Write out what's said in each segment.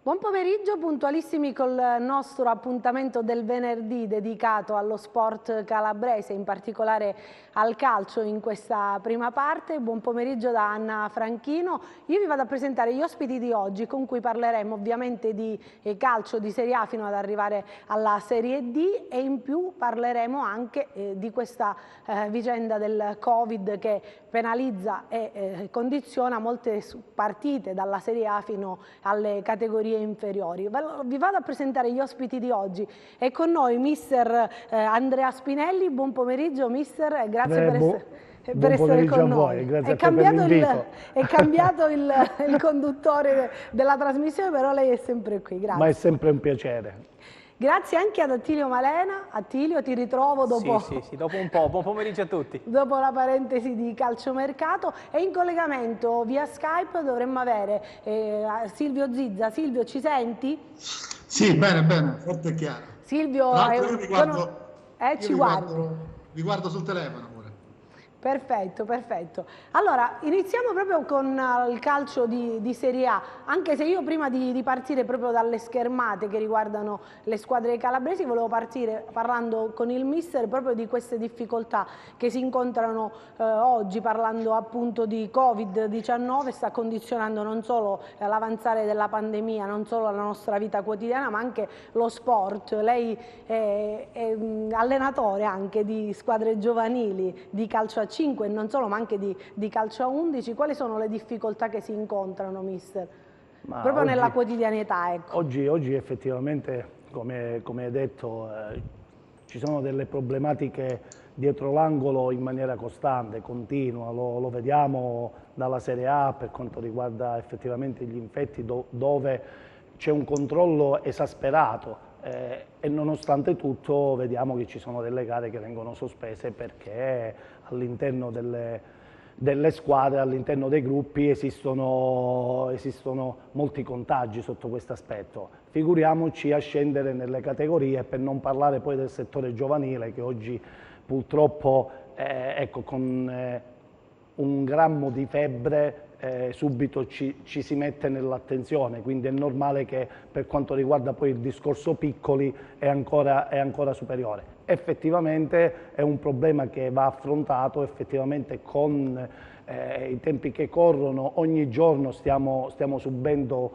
Buon pomeriggio, puntualissimi col nostro appuntamento del venerdì dedicato allo sport calabrese, in particolare al calcio in questa prima parte. Buon pomeriggio da Anna Franchino. Io vi vado a presentare gli ospiti di oggi con cui parleremo ovviamente di calcio di Serie A fino ad arrivare alla Serie D e in più parleremo anche di questa vicenda del Covid che penalizza e condiziona molte partite dalla Serie A fino alle categorie inferiori. Vi vado a presentare gli ospiti di oggi. È con noi mister Andrea Spinelli. Buon pomeriggio mister e grazie per essere con noi. Grazie per l'invito. È cambiato il conduttore della trasmissione, però lei è sempre qui. Grazie. Ma è sempre un piacere. Grazie anche ad Attilio Malena. Attilio, ti ritrovo dopo... Sì, dopo un po'. Buon pomeriggio a tutti. Dopo la parentesi di calciomercato, e in collegamento via Skype dovremmo avere Silvio Zizza. Silvio, ci senti? Sì, bene, forte e chiaro. Silvio, vi guardo sul telefono. Perfetto. Allora, iniziamo proprio con il calcio di Serie A, anche se io prima di partire proprio dalle schermate che riguardano le squadre calabresi, volevo partire parlando con il mister proprio di queste difficoltà che si incontrano oggi, parlando appunto di Covid-19, sta condizionando non solo l'avanzare della pandemia, non solo la nostra vita quotidiana, ma anche lo sport. Lei è allenatore anche di squadre giovanili, di calcio a 5 e non solo, ma anche di calcio a 11. Quali sono le difficoltà che si incontrano, mister? Proprio oggi, nella quotidianità, ecco. Oggi effettivamente, come hai detto, ci sono delle problematiche dietro l'angolo in maniera costante, continua, lo vediamo dalla Serie A per quanto riguarda effettivamente gli infetti dove c'è un controllo esasperato. E nonostante tutto vediamo che ci sono delle gare che vengono sospese perché all'interno delle squadre, all'interno dei gruppi esistono molti contagi sotto questo aspetto. Figuriamoci a scendere nelle categorie, per non parlare poi del settore giovanile che oggi purtroppo ecco, con un grammo di febbre subito ci si mette nell'attenzione, quindi è normale che per quanto riguarda poi il discorso piccoli è ancora superiore. Effettivamente è un problema che va affrontato, effettivamente con i tempi che corrono, ogni giorno stiamo subendo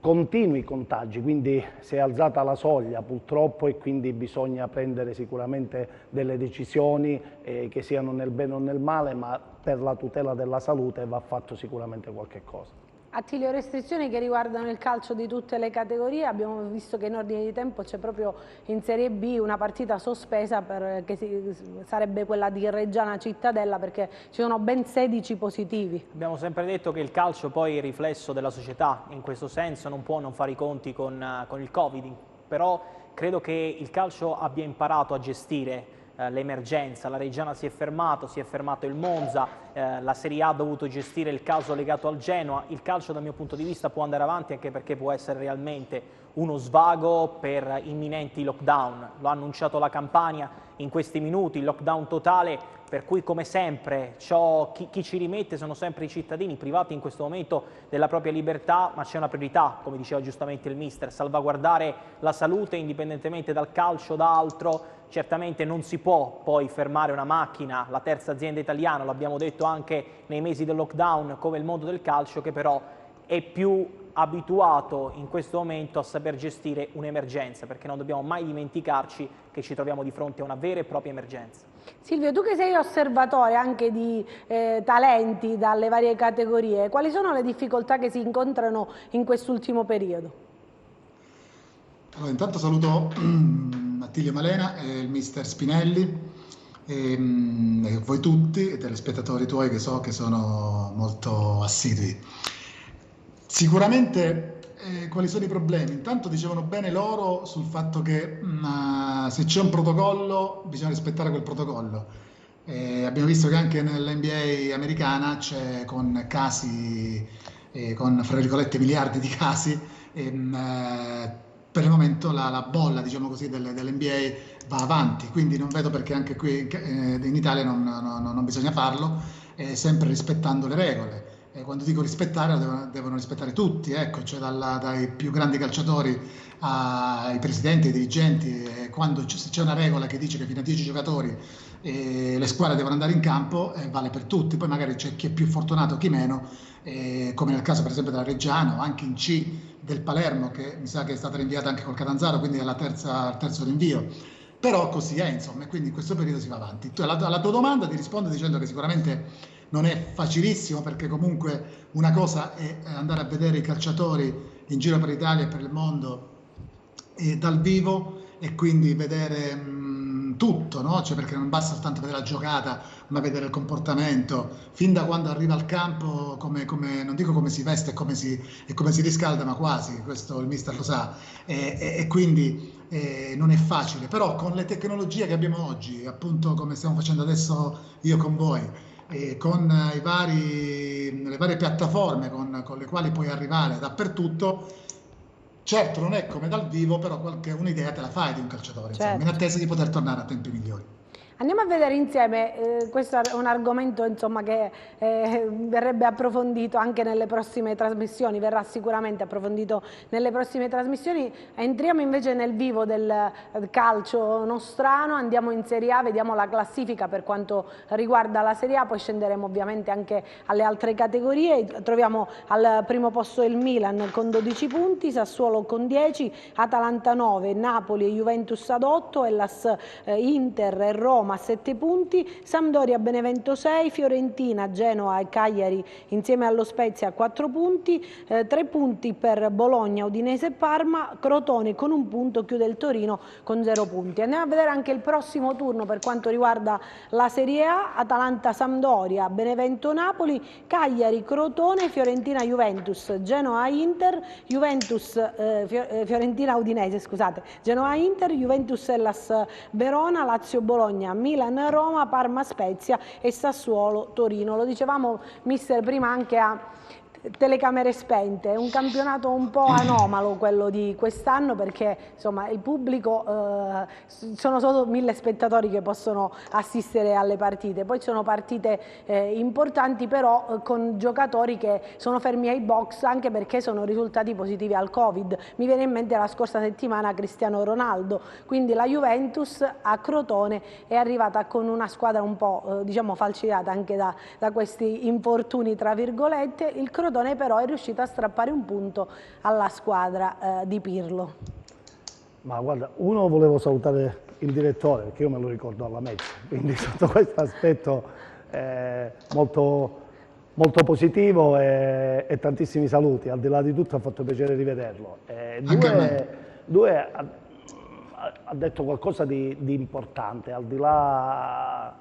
continui contagi, quindi si è alzata la soglia purtroppo e quindi bisogna prendere sicuramente delle decisioni che siano nel bene o nel male, ma per la tutela della salute va fatto sicuramente qualche cosa. Attilio, restrizioni che riguardano il calcio di tutte le categorie, abbiamo visto che in ordine di tempo c'è proprio in Serie B una partita sospesa che sarebbe quella di Reggiana Cittadella perché ci sono ben 16 positivi. Abbiamo sempre detto che il calcio poi è il riflesso della società, in questo senso non può non fare i conti con il Covid, però credo che il calcio abbia imparato a gestire l'emergenza. La Reggiana si è fermato il Monza, la Serie A ha dovuto gestire il caso legato al Genoa. Il calcio dal mio punto di vista può andare avanti anche perché può essere realmente uno svago per imminenti lockdown. Lo ha annunciato la Campania in questi minuti, il lockdown totale, per cui come sempre chi ci rimette sono sempre i cittadini privati in questo momento della propria libertà, ma c'è una priorità, come diceva giustamente il mister, salvaguardare la salute indipendentemente dal calcio, da altro. Certamente non si può poi fermare una macchina, la terza azienda italiana, l'abbiamo detto anche nei mesi del lockdown, come il mondo del calcio, che però è più abituato in questo momento a saper gestire un'emergenza, perché non dobbiamo mai dimenticarci che ci troviamo di fronte a una vera e propria emergenza. Silvio, tu che sei osservatore anche di talenti dalle varie categorie, quali sono le difficoltà che si incontrano in quest'ultimo periodo? Allora, intanto saluto Attilio Malena e il mister Spinelli e voi tutti, i telespettatori tuoi che so che sono molto assidui. Sicuramente quali sono i problemi? Intanto dicevano bene loro sul fatto che se c'è un protocollo bisogna rispettare quel protocollo. Abbiamo visto che anche nell'NBA americana c'è con casi, con fra virgolette miliardi di casi, per il momento la bolla, diciamo così, dell'NBA va avanti, quindi non vedo perché anche qui in Italia non bisogna farlo, sempre rispettando le regole. quando dico rispettare, devono rispettare tutti, ecco, cioè dai più grandi calciatori ai presidenti, ai dirigenti. Se c'è una regola che dice che fino a 10 giocatori le squadre devono andare in campo, vale per tutti. Poi magari c'è chi è più fortunato, chi meno, come nel caso per esempio della Reggiano, anche in C del Palermo, che mi sa che è stata rinviata anche col Catanzaro, quindi è al terzo rinvio. Però così è, insomma, e quindi in questo periodo si va avanti. Alla tua domanda ti rispondo dicendo che sicuramente non è facilissimo, perché comunque una cosa è andare a vedere i calciatori in giro per l'Italia e per il mondo dal vivo, e quindi vedere tutto, no? Cioè, perché non basta soltanto vedere la giocata, ma vedere il comportamento, fin da quando arriva al campo, non dico come si veste e come si riscalda, ma quasi, questo il mister lo sa, e quindi non è facile, però con le tecnologie che abbiamo oggi, appunto come stiamo facendo adesso io con voi, con le varie piattaforme con le quali puoi arrivare dappertutto, certo non è come dal vivo, però un'idea te la fai di un calciatore, insomma, in attesa di poter tornare a tempi migliori. Andiamo a vedere insieme, questo è un argomento insomma, che verrebbe approfondito anche nelle prossime trasmissioni, verrà sicuramente approfondito nelle prossime trasmissioni. Entriamo invece nel vivo del calcio nostrano, andiamo in Serie A, vediamo la classifica per quanto riguarda la Serie A, poi scenderemo ovviamente anche alle altre categorie. Troviamo al primo posto il Milan con 12 punti, Sassuolo con 10, Atalanta 9, Napoli e Juventus ad 8, Hellas, Inter e Roma a 7 punti, Sampdoria, Benevento 6, Fiorentina, Genoa e Cagliari insieme allo Spezia a 4 punti, 3 punti per Bologna, Udinese e Parma, Crotone con 1 punto chiude il Torino con 0 punti. Andiamo a vedere anche il prossimo turno per quanto riguarda la Serie A: Atalanta, Sampdoria, Benevento, Napoli, Cagliari, Crotone, Fiorentina, Juventus, Genoa, Inter, Fiorentina, Udinese, scusate, Genoa, Inter, Juventus, Hellas, Verona, Lazio, Bologna, Milan, Roma, Parma, Spezia e Sassuolo, Torino. Lo dicevamo, mister, prima anche a telecamere spente. È un campionato un po' anomalo quello di quest'anno, perché insomma il pubblico, sono solo 1000 spettatori che possono assistere alle partite, poi ci sono partite importanti però con giocatori che sono fermi ai box anche perché sono risultati positivi al Covid. Mi viene in mente la scorsa settimana Cristiano Ronaldo, quindi la Juventus a Crotone è arrivata con una squadra un po' diciamo falciata anche da questi infortuni tra virgolette. Il Crotone però è riuscito a strappare un punto alla squadra di Pirlo. Ma guarda, volevo salutare il direttore, perché io me lo ricordo alla Mezza, quindi sotto questo aspetto molto, molto positivo e tantissimi saluti. Al di là di tutto ha fatto piacere rivederlo. Due ha detto qualcosa di importante, al di là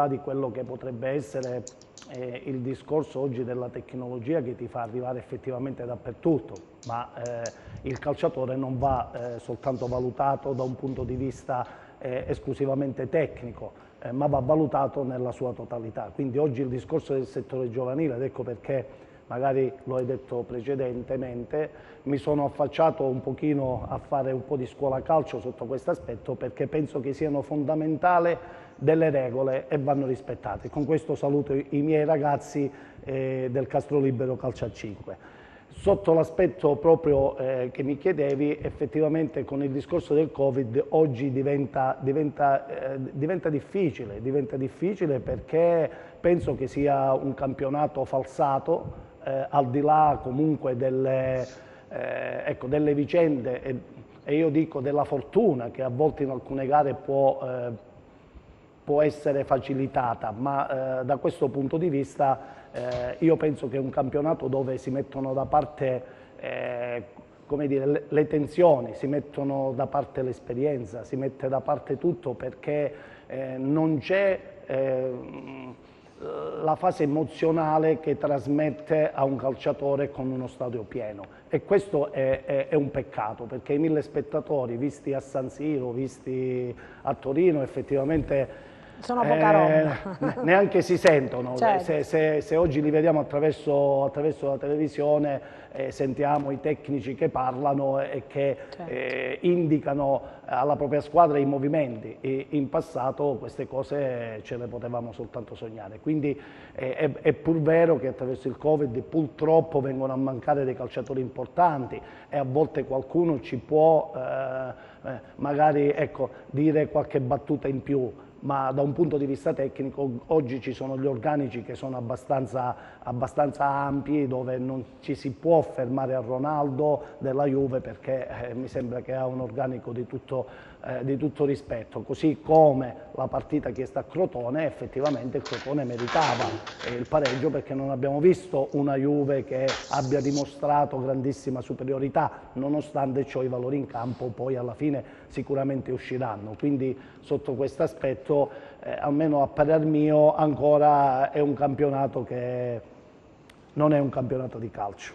di quello che potrebbe essere il discorso oggi della tecnologia che ti fa arrivare effettivamente dappertutto, ma il calciatore non va soltanto valutato da un punto di vista esclusivamente tecnico, ma va valutato nella sua totalità. Quindi oggi il discorso del settore giovanile, ed ecco perché magari lo hai detto precedentemente, mi sono affacciato un pochino a fare un po' di scuola calcio sotto questo aspetto, perché penso che siano fondamentali delle regole e vanno rispettate. Con questo saluto i miei ragazzi del Castro Libero Calcio a 5. Sotto l'aspetto proprio che mi chiedevi, effettivamente con il discorso del Covid oggi diventa difficile perché penso che sia un campionato falsato, al di là comunque delle vicende e io dico della fortuna che a volte in alcune gare può essere facilitata, ma da questo punto di vista io penso che è un campionato dove si mettono da parte come dire, le tensioni, si mettono da parte l'esperienza, si mette da parte tutto, perché non c'è la fase emozionale che trasmette a un calciatore con uno stadio pieno, e questo è un peccato, perché i 1000 spettatori visti a San Siro, visti a Torino, effettivamente Sono poca roba. Neanche si sentono. Certo. Se oggi li vediamo attraverso la televisione, sentiamo i tecnici che parlano e che Certo. indicano alla propria squadra i movimenti, e in passato queste cose ce le potevamo soltanto sognare. Quindi è pur vero che attraverso il Covid purtroppo vengono a mancare dei calciatori importanti, e a volte qualcuno ci può magari, ecco, dire qualche battuta in più, ma da un punto di vista tecnico oggi ci sono gli organici che sono abbastanza ampi, dove non ci si può fermare a Ronaldo della Juve, perché mi sembra che ha un organico di tutto rispetto, così come la partita chiesta a Crotone. Effettivamente il Crotone meritava il pareggio, perché non abbiamo visto una Juve che abbia dimostrato grandissima superiorità, nonostante ciò i valori in campo poi alla fine sicuramente usciranno. Quindi sotto questo aspetto, almeno a parer mio, ancora è un campionato che non è un campionato di calcio.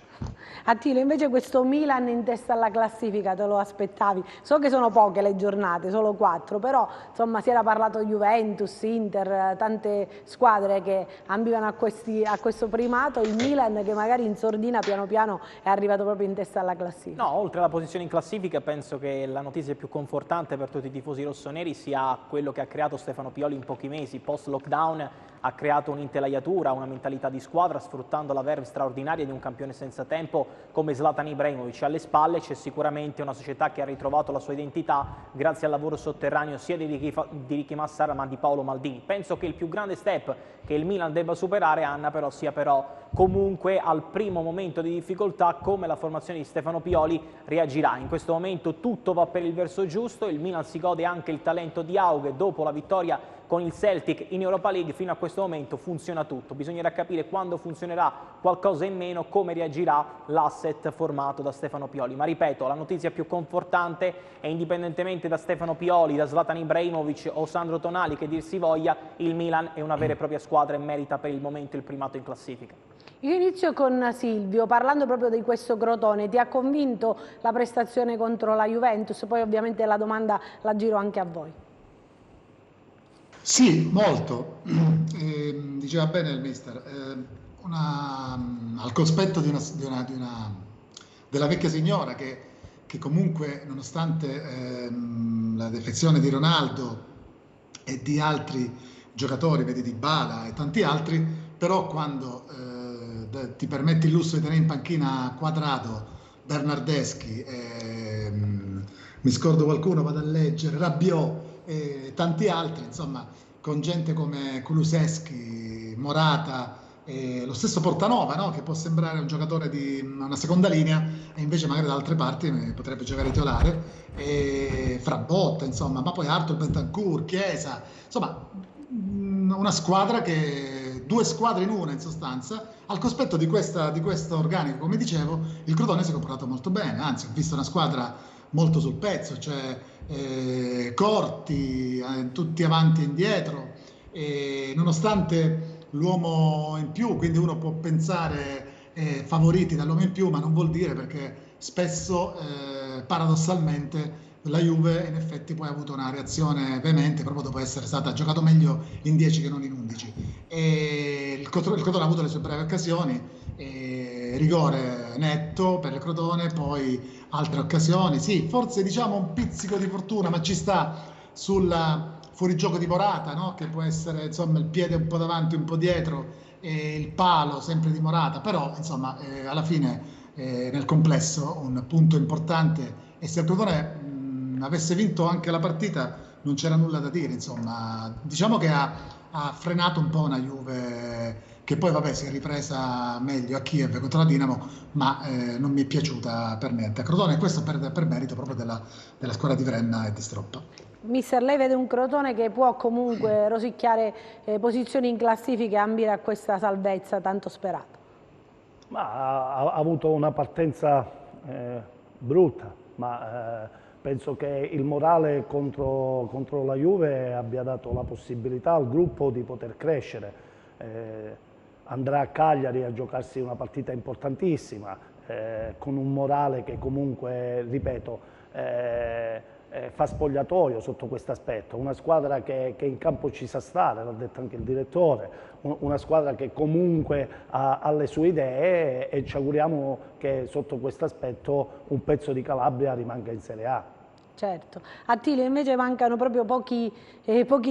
Attilo, invece questo Milan in testa alla classifica te lo aspettavi? So che sono poche le giornate, solo 4, però insomma si era parlato Juventus, Inter, tante squadre che ambivano a questo primato, il Milan che magari in sordina piano piano è arrivato proprio in testa alla classifica. No, oltre alla posizione in classifica, penso che la notizia più confortante per tutti i tifosi rossoneri sia quello che ha creato Stefano Pioli in pochi mesi. Post-lockdown ha creato un'intelaiatura, una mentalità di squadra, sfruttando la verve straordinaria di un campione senza tempo come Zlatan Ibrahimovic. Alle spalle c'è sicuramente una società che ha ritrovato la sua identità grazie al lavoro sotterraneo sia di Ricky Massara ma di Paolo Maldini. Penso che il più grande step che il Milan debba superare, Anna, però sia comunque al primo momento di difficoltà come la formazione di Stefano Pioli reagirà. In questo momento tutto va per il verso giusto, il Milan si gode anche il talento di Aughe dopo la vittoria con il Celtic in Europa League. Fino a questo momento funziona tutto, bisognerà capire quando funzionerà qualcosa in meno, come reagirà l'asset formato da Stefano Pioli. Ma ripeto, la notizia più confortante è, indipendentemente da Stefano Pioli, da Zlatan Ibrahimovic o Sandro Tonali che dir si voglia, il Milan è una vera e propria squadra e merita per il momento il primato in classifica. Io inizio con Silvio, parlando proprio di questo Crotone. Ti ha convinto la prestazione contro la Juventus? Poi ovviamente la domanda la giro anche a voi. Sì, molto. Diceva bene il mister, al cospetto della vecchia signora che comunque, nonostante la defezione di Ronaldo e di altri giocatori, vedi Dybala e tanti altri, però quando ti permetti il lusso di tenere in panchina Quadrado, Bernardeschi, mi scordo qualcuno, vado a leggere, Rabiot e tanti altri, insomma, con gente come Kulusevski, Morata, lo stesso Portanova, no? Che può sembrare un giocatore di una seconda linea e invece magari da altre parti potrebbe giocare titolare, e Frabotta, insomma, ma poi Arthur Bentancur, Chiesa, insomma una squadra due squadre in una in sostanza. Al cospetto di questo organico, come dicevo, il Crotone si è comportato molto bene, anzi ho visto una squadra molto sul pezzo, cioè corti, tutti avanti e indietro, e nonostante l'uomo in più, quindi uno può pensare favoriti dall'uomo in più, ma non vuol dire, perché spesso paradossalmente la Juve in effetti poi ha avuto una reazione veemente proprio dopo essere stata giocato meglio in 10 che non in 11, e il Crotone ha avuto le sue brevi occasioni, rigore netto per il Crotone, poi altre occasioni, sì, forse diciamo un pizzico di fortuna, ma ci sta sul fuorigioco di Morata, no? Che può essere, insomma, il piede un po' davanti, un po' dietro, e il palo sempre di Morata, però insomma alla fine nel complesso un punto importante, e se il Crotone avesse vinto anche la partita non c'era nulla da dire, insomma, diciamo che ha frenato un po' una Juve che poi vabbè si è ripresa meglio a Kiev contro la Dinamo, ma non mi è piaciuta per niente a Crotone, e questo per merito proprio della squadra di Vrenna e di Stroppa. Mister, lei vede un Crotone che può comunque rosicchiare posizioni in classifica e ambire a questa salvezza tanto sperata? Ma ha avuto una partenza brutta, ma penso che il morale contro la Juve abbia dato la possibilità al gruppo di poter crescere. Andrà a Cagliari a giocarsi una partita importantissima, con un morale che comunque, ripeto, fa spogliatoio sotto questo aspetto, una squadra che in campo ci sa stare, l'ha detto anche il direttore, una squadra che comunque ha le sue idee e ci auguriamo che sotto questo aspetto un pezzo di Calabria rimanga in Serie A. Certo. Attilio, invece mancano proprio pochi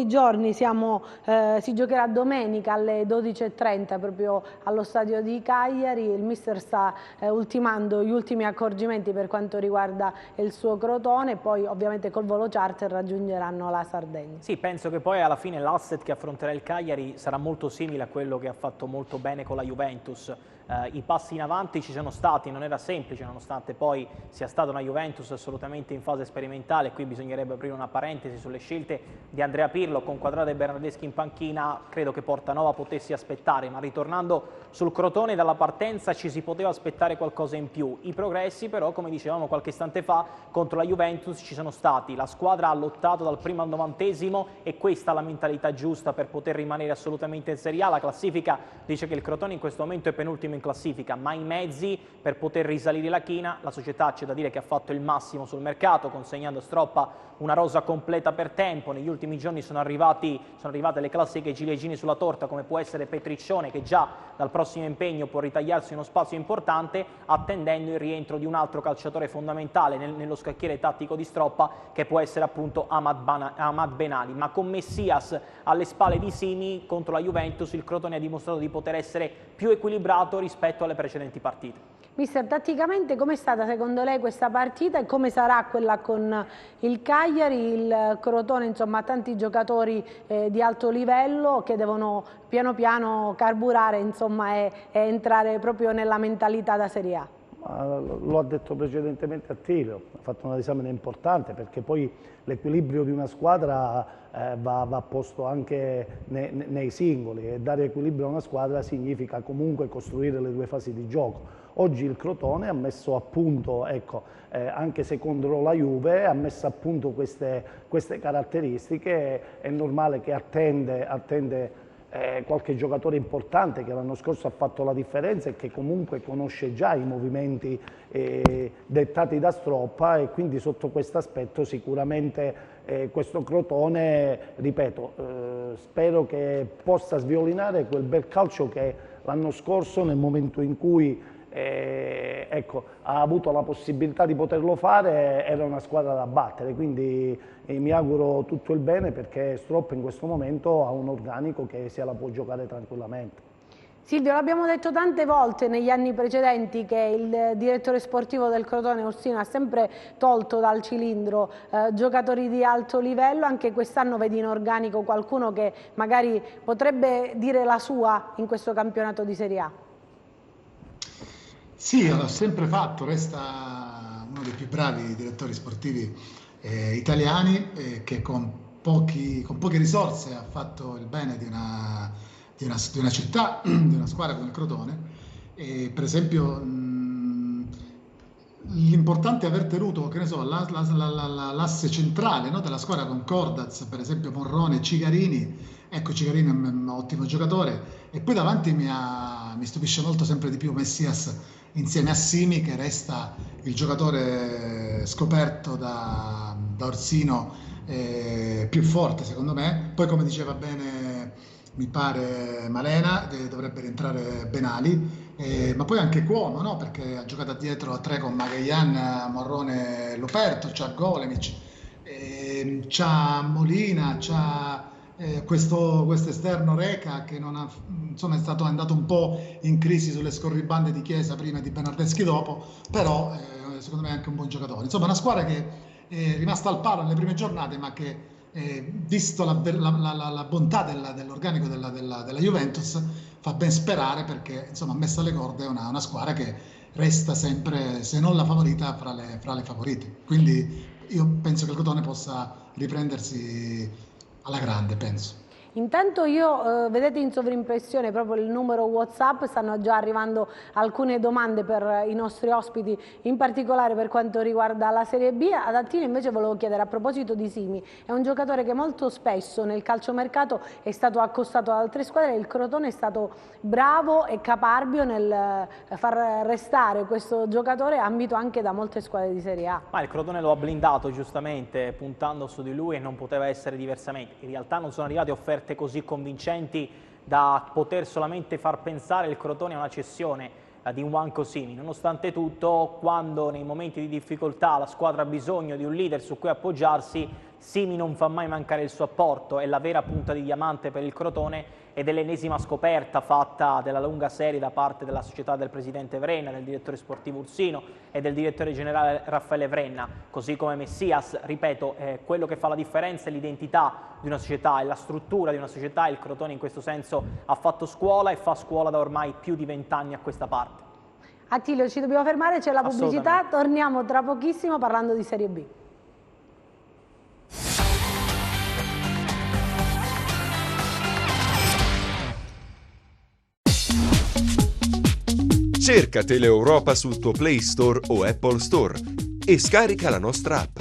giorni, si giocherà domenica alle 12:30 proprio allo stadio di Cagliari, il mister sta ultimando gli ultimi accorgimenti per quanto riguarda il suo Crotone, poi ovviamente col volo charter raggiungeranno la Sardegna. Sì, penso che poi alla fine l'asset che affronterà il Cagliari sarà molto simile a quello che ha fatto molto bene con la Juventus. I passi in avanti ci sono stati, non era semplice nonostante poi sia stata una Juventus assolutamente in fase sperimentale. Qui bisognerebbe aprire una parentesi sulle scelte di Andrea Pirlo con Quadrato e Bernardeschi in panchina. Credo che Portanova potessi aspettare, ma ritornando sul Crotone dalla partenza ci si poteva aspettare qualcosa in più. I progressi però, come dicevamo qualche istante fa, contro la Juventus ci sono stati. La squadra ha lottato dal primo al 90° e questa è la mentalità giusta per poter rimanere assolutamente in Serie A. La classifica dice che il Crotone in questo momento è penultimo in classifica, ma i mezzi per poter risalire la china. La società c'è da dire che ha fatto il massimo sul mercato, consegnando a Stroppa una rosa completa per tempo. Negli ultimi giorni sono arrivate le classiche ciliegine sulla torta, come può essere Petriccione, che già dal prossimo impegno può ritagliarsi uno spazio importante, attendendo il rientro di un altro calciatore fondamentale nello scacchiere tattico di Stroppa, che può essere appunto Ahmad Benali. Ma con Messias alle spalle di Simi contro la Juventus, il Crotone ha dimostrato di poter essere più equilibrato rispetto alle precedenti partite. Mister, tatticamente com'è stata secondo lei questa partita e come sarà quella con il Cagliari? Il Crotone insomma ha tanti giocatori di alto livello che devono piano piano carburare insomma, e entrare proprio nella mentalità da Serie A. Lo ha detto precedentemente Attilio, ha fatto una disamina importante perché poi l'equilibrio di una squadra va posto anche nei singoli, e dare equilibrio a una squadra significa comunque costruire le due fasi di gioco. Oggi il Crotone ha messo a punto, ecco, anche se contro la Juve, ha messo a punto queste caratteristiche. È normale che attende qualche giocatore importante che l'anno scorso ha fatto la differenza e che comunque conosce già i movimenti dettati da Stroppa, e quindi sotto questo aspetto sicuramente questo Crotone, ripeto, spero che possa sviolinare quel bel calcio che l'anno scorso, nel momento in cui ecco, ha avuto la possibilità di poterlo fare, era una squadra da battere, quindi mi auguro tutto il bene perché Stroppa in questo momento ha un organico che se la può giocare tranquillamente. Silvio, l'abbiamo detto tante volte negli anni precedenti che il direttore sportivo del Crotone, Orsino, ha sempre tolto dal cilindro giocatori di alto livello. Anche quest'anno vedi in organico qualcuno che magari potrebbe dire la sua in questo campionato di Serie A? Sì, l'ha sempre fatto, resta uno dei più bravi direttori sportivi italiani, che con poche risorse ha fatto il bene di una città, di una squadra come il Crotone. Per esempio, l'importante è aver tenuto, che ne so, l'asse centrale, no, della squadra con Cordaz, per esempio Morrone e Cigarini. Ecco, Cigarini è un ottimo giocatore, e poi davanti mi stupisce molto sempre di più Messias insieme a Simi, che resta il giocatore scoperto da Orsino più forte secondo me. Poi, come diceva bene mi pare Malena, dovrebbe rientrare Benali, ma poi anche Cuomo, no? Perché ha giocato dietro a tre con Magayan, Morrone, Loperto, c'ha Golemic, c'ha Molina, c'ha questo esterno Reca che non ha, insomma, è andato un po' in crisi sulle scorribande di Chiesa prima e di Bernardeschi dopo, però secondo me è anche un buon giocatore. Insomma, una squadra che è rimasta al palo nelle prime giornate, ma che visto la bontà dell'organico della Juventus, fa ben sperare, perché insomma, messa alle corde è una squadra che resta sempre, se non la favorita, fra le favorite. Quindi io penso che il Crotone possa riprendersi alla grande, penso. Intanto io, vedete in sovrimpressione proprio il numero WhatsApp, stanno già arrivando alcune domande per i nostri ospiti, in particolare per quanto riguarda la Serie B. Ad Attilio invece volevo chiedere a proposito di Simi, è un giocatore che molto spesso nel calciomercato è stato accostato ad altre squadre, il Crotone è stato bravo e caparbio nel far restare questo giocatore ambito anche da molte squadre di Serie A. Ma il Crotone lo ha blindato giustamente puntando su di lui e non poteva essere diversamente. In realtà non sono arrivate offerte così convincenti da poter solamente far pensare il Crotone a una cessione di Nwankwo Simi. Nonostante tutto, quando nei momenti di difficoltà la squadra ha bisogno di un leader su cui appoggiarsi, Simi non fa mai mancare il suo apporto, è la vera punta di diamante per il Crotone ed è l'ennesima scoperta fatta della lunga serie da parte della società del presidente Vrenna, del direttore sportivo Ursino e del direttore generale Raffaele Vrenna, così come Messias. Ripeto, quello che fa la differenza è l'identità di una società, è la struttura di una società, e il Crotone in questo senso ha fatto scuola e fa scuola da ormai più di 20 anni a questa parte. Attilio, ci dobbiamo fermare, c'è la pubblicità, torniamo tra pochissimo parlando di Serie B. Cerca Teleeuropa sul tuo Play Store o Apple Store e scarica la nostra app.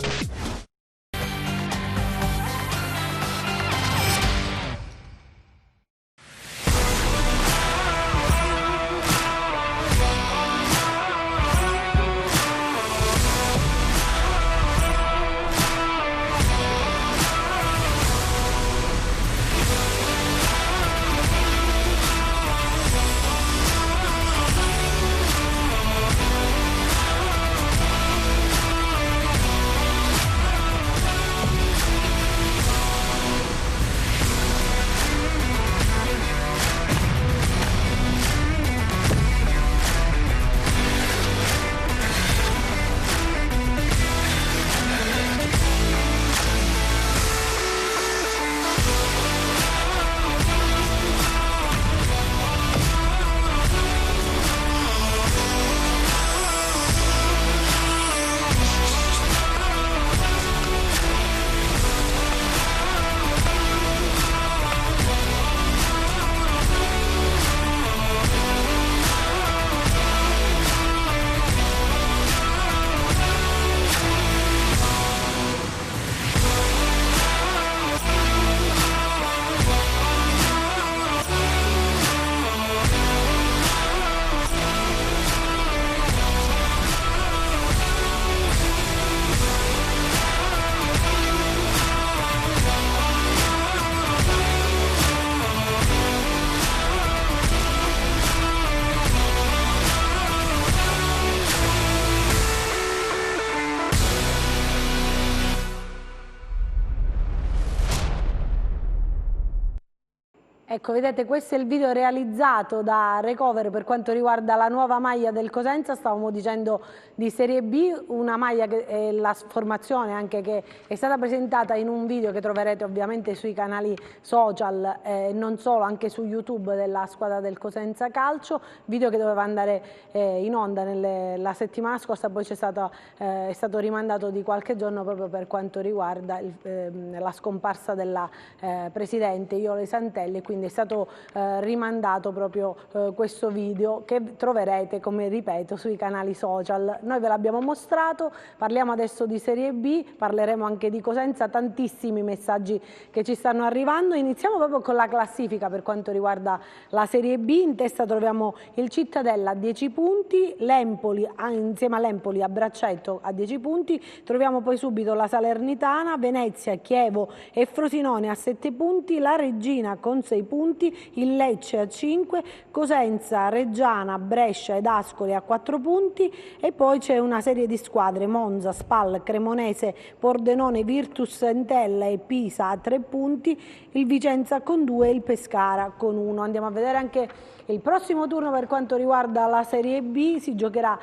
Ecco, vedete, questo è il video realizzato da Recover per quanto riguarda la nuova maglia del Cosenza. Stavamo dicendo di Serie B, una maglia che è la formazione anche che è stata presentata in un video che troverete ovviamente sui canali social e non solo, anche su YouTube della squadra del Cosenza Calcio, video che doveva andare in onda la settimana scorsa, poi è stato rimandato di qualche giorno proprio per quanto riguarda la scomparsa della presidente Iole Santelli, quindi è stato rimandato proprio questo video che troverete, come ripeto, sui canali social. Noi ve l'abbiamo mostrato, parliamo adesso di Serie B, parleremo anche di Cosenza, tantissimi messaggi che ci stanno arrivando. Iniziamo proprio con la classifica per quanto riguarda la Serie B. In testa troviamo il Cittadella a 10 punti, l'Empoli insieme all'Empoli a braccetto a 10 punti, troviamo poi subito la Salernitana, Venezia, Chievo e Frosinone a 7 punti, la Regina con 6 punti, il Lecce a 5, Cosenza, Reggiana, Brescia ed Ascoli a 4 punti e poi c'è una serie di squadre, Monza, Spal, Cremonese, Pordenone, Virtus Entella e Pisa a 3 punti, il Vicenza con 2 e il Pescara con 1. Andiamo a vedere anche il prossimo turno per quanto riguarda la Serie B, si giocherà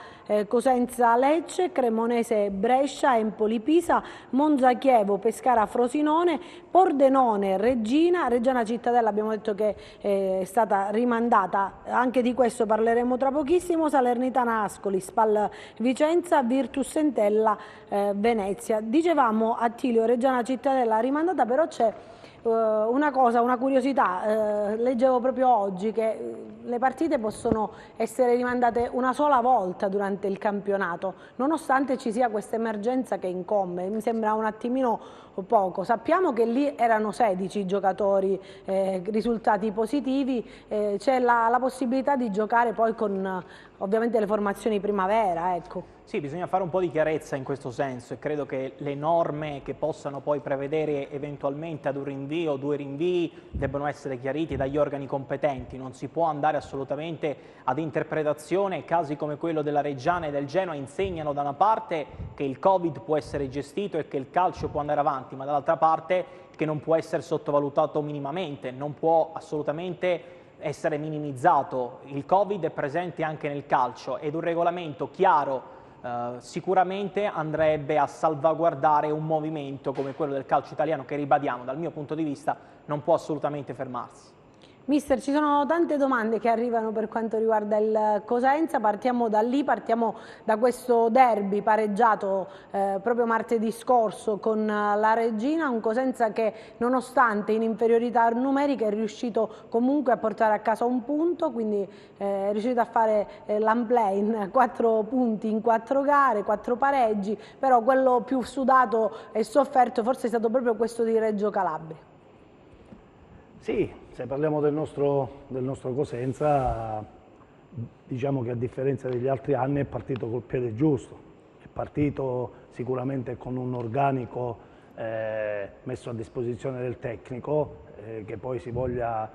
Cosenza-Lecce, Cremonese-Brescia, Empoli-Pisa, Monza-Chievo, Pescara-Frosinone, Pordenone-Reggiana, Reggiana-Cittadella abbiamo detto che è stata rimandata, anche di questo parleremo tra pochissimo, Salernitana-Ascoli, Spal-Vicenza, Virtus Entella, Venezia. Dicevamo Attilio, Reggiana-Cittadella rimandata, però c'è una curiosità, leggevo proprio oggi che le partite possono essere rimandate una sola volta durante il campionato, nonostante ci sia questa emergenza che incombe. Mi sembra un attimino poco. Sappiamo che lì erano 16 giocatori risultati positivi, c'è la possibilità di giocare poi con ovviamente le formazioni primavera, ecco. Sì, bisogna fare un po' di chiarezza in questo senso e credo che le norme che possano poi prevedere eventualmente ad un rinvio o 2 rinvii debbano essere chiariti dagli organi competenti. Non si può andare assolutamente ad interpretazione. Casi come quello della Reggiana e del Genoa insegnano da una parte che il Covid può essere gestito e che il calcio può andare avanti, ma dall'altra parte che non può essere sottovalutato minimamente, non può assolutamente essere minimizzato. Il Covid è presente anche nel calcio ed un regolamento chiaro sicuramente andrebbe a salvaguardare un movimento come quello del calcio italiano che, ribadiamo, dal mio punto di vista non può assolutamente fermarsi. Mister, ci sono tante domande che arrivano per quanto riguarda il Cosenza, partiamo da lì, partiamo da questo derby pareggiato proprio martedì scorso con la Reggina, un Cosenza che nonostante in inferiorità numerica è riuscito comunque a portare a casa un punto, quindi è riuscito a fare l'unplay in 4 punti in 4 gare, 4 pareggi, però quello più sudato e sofferto forse è stato proprio questo di Reggio Calabria. Sì, se parliamo del nostro Cosenza, diciamo che a differenza degli altri anni è partito col piede giusto, è partito sicuramente con un organico messo a disposizione del tecnico, che poi si voglia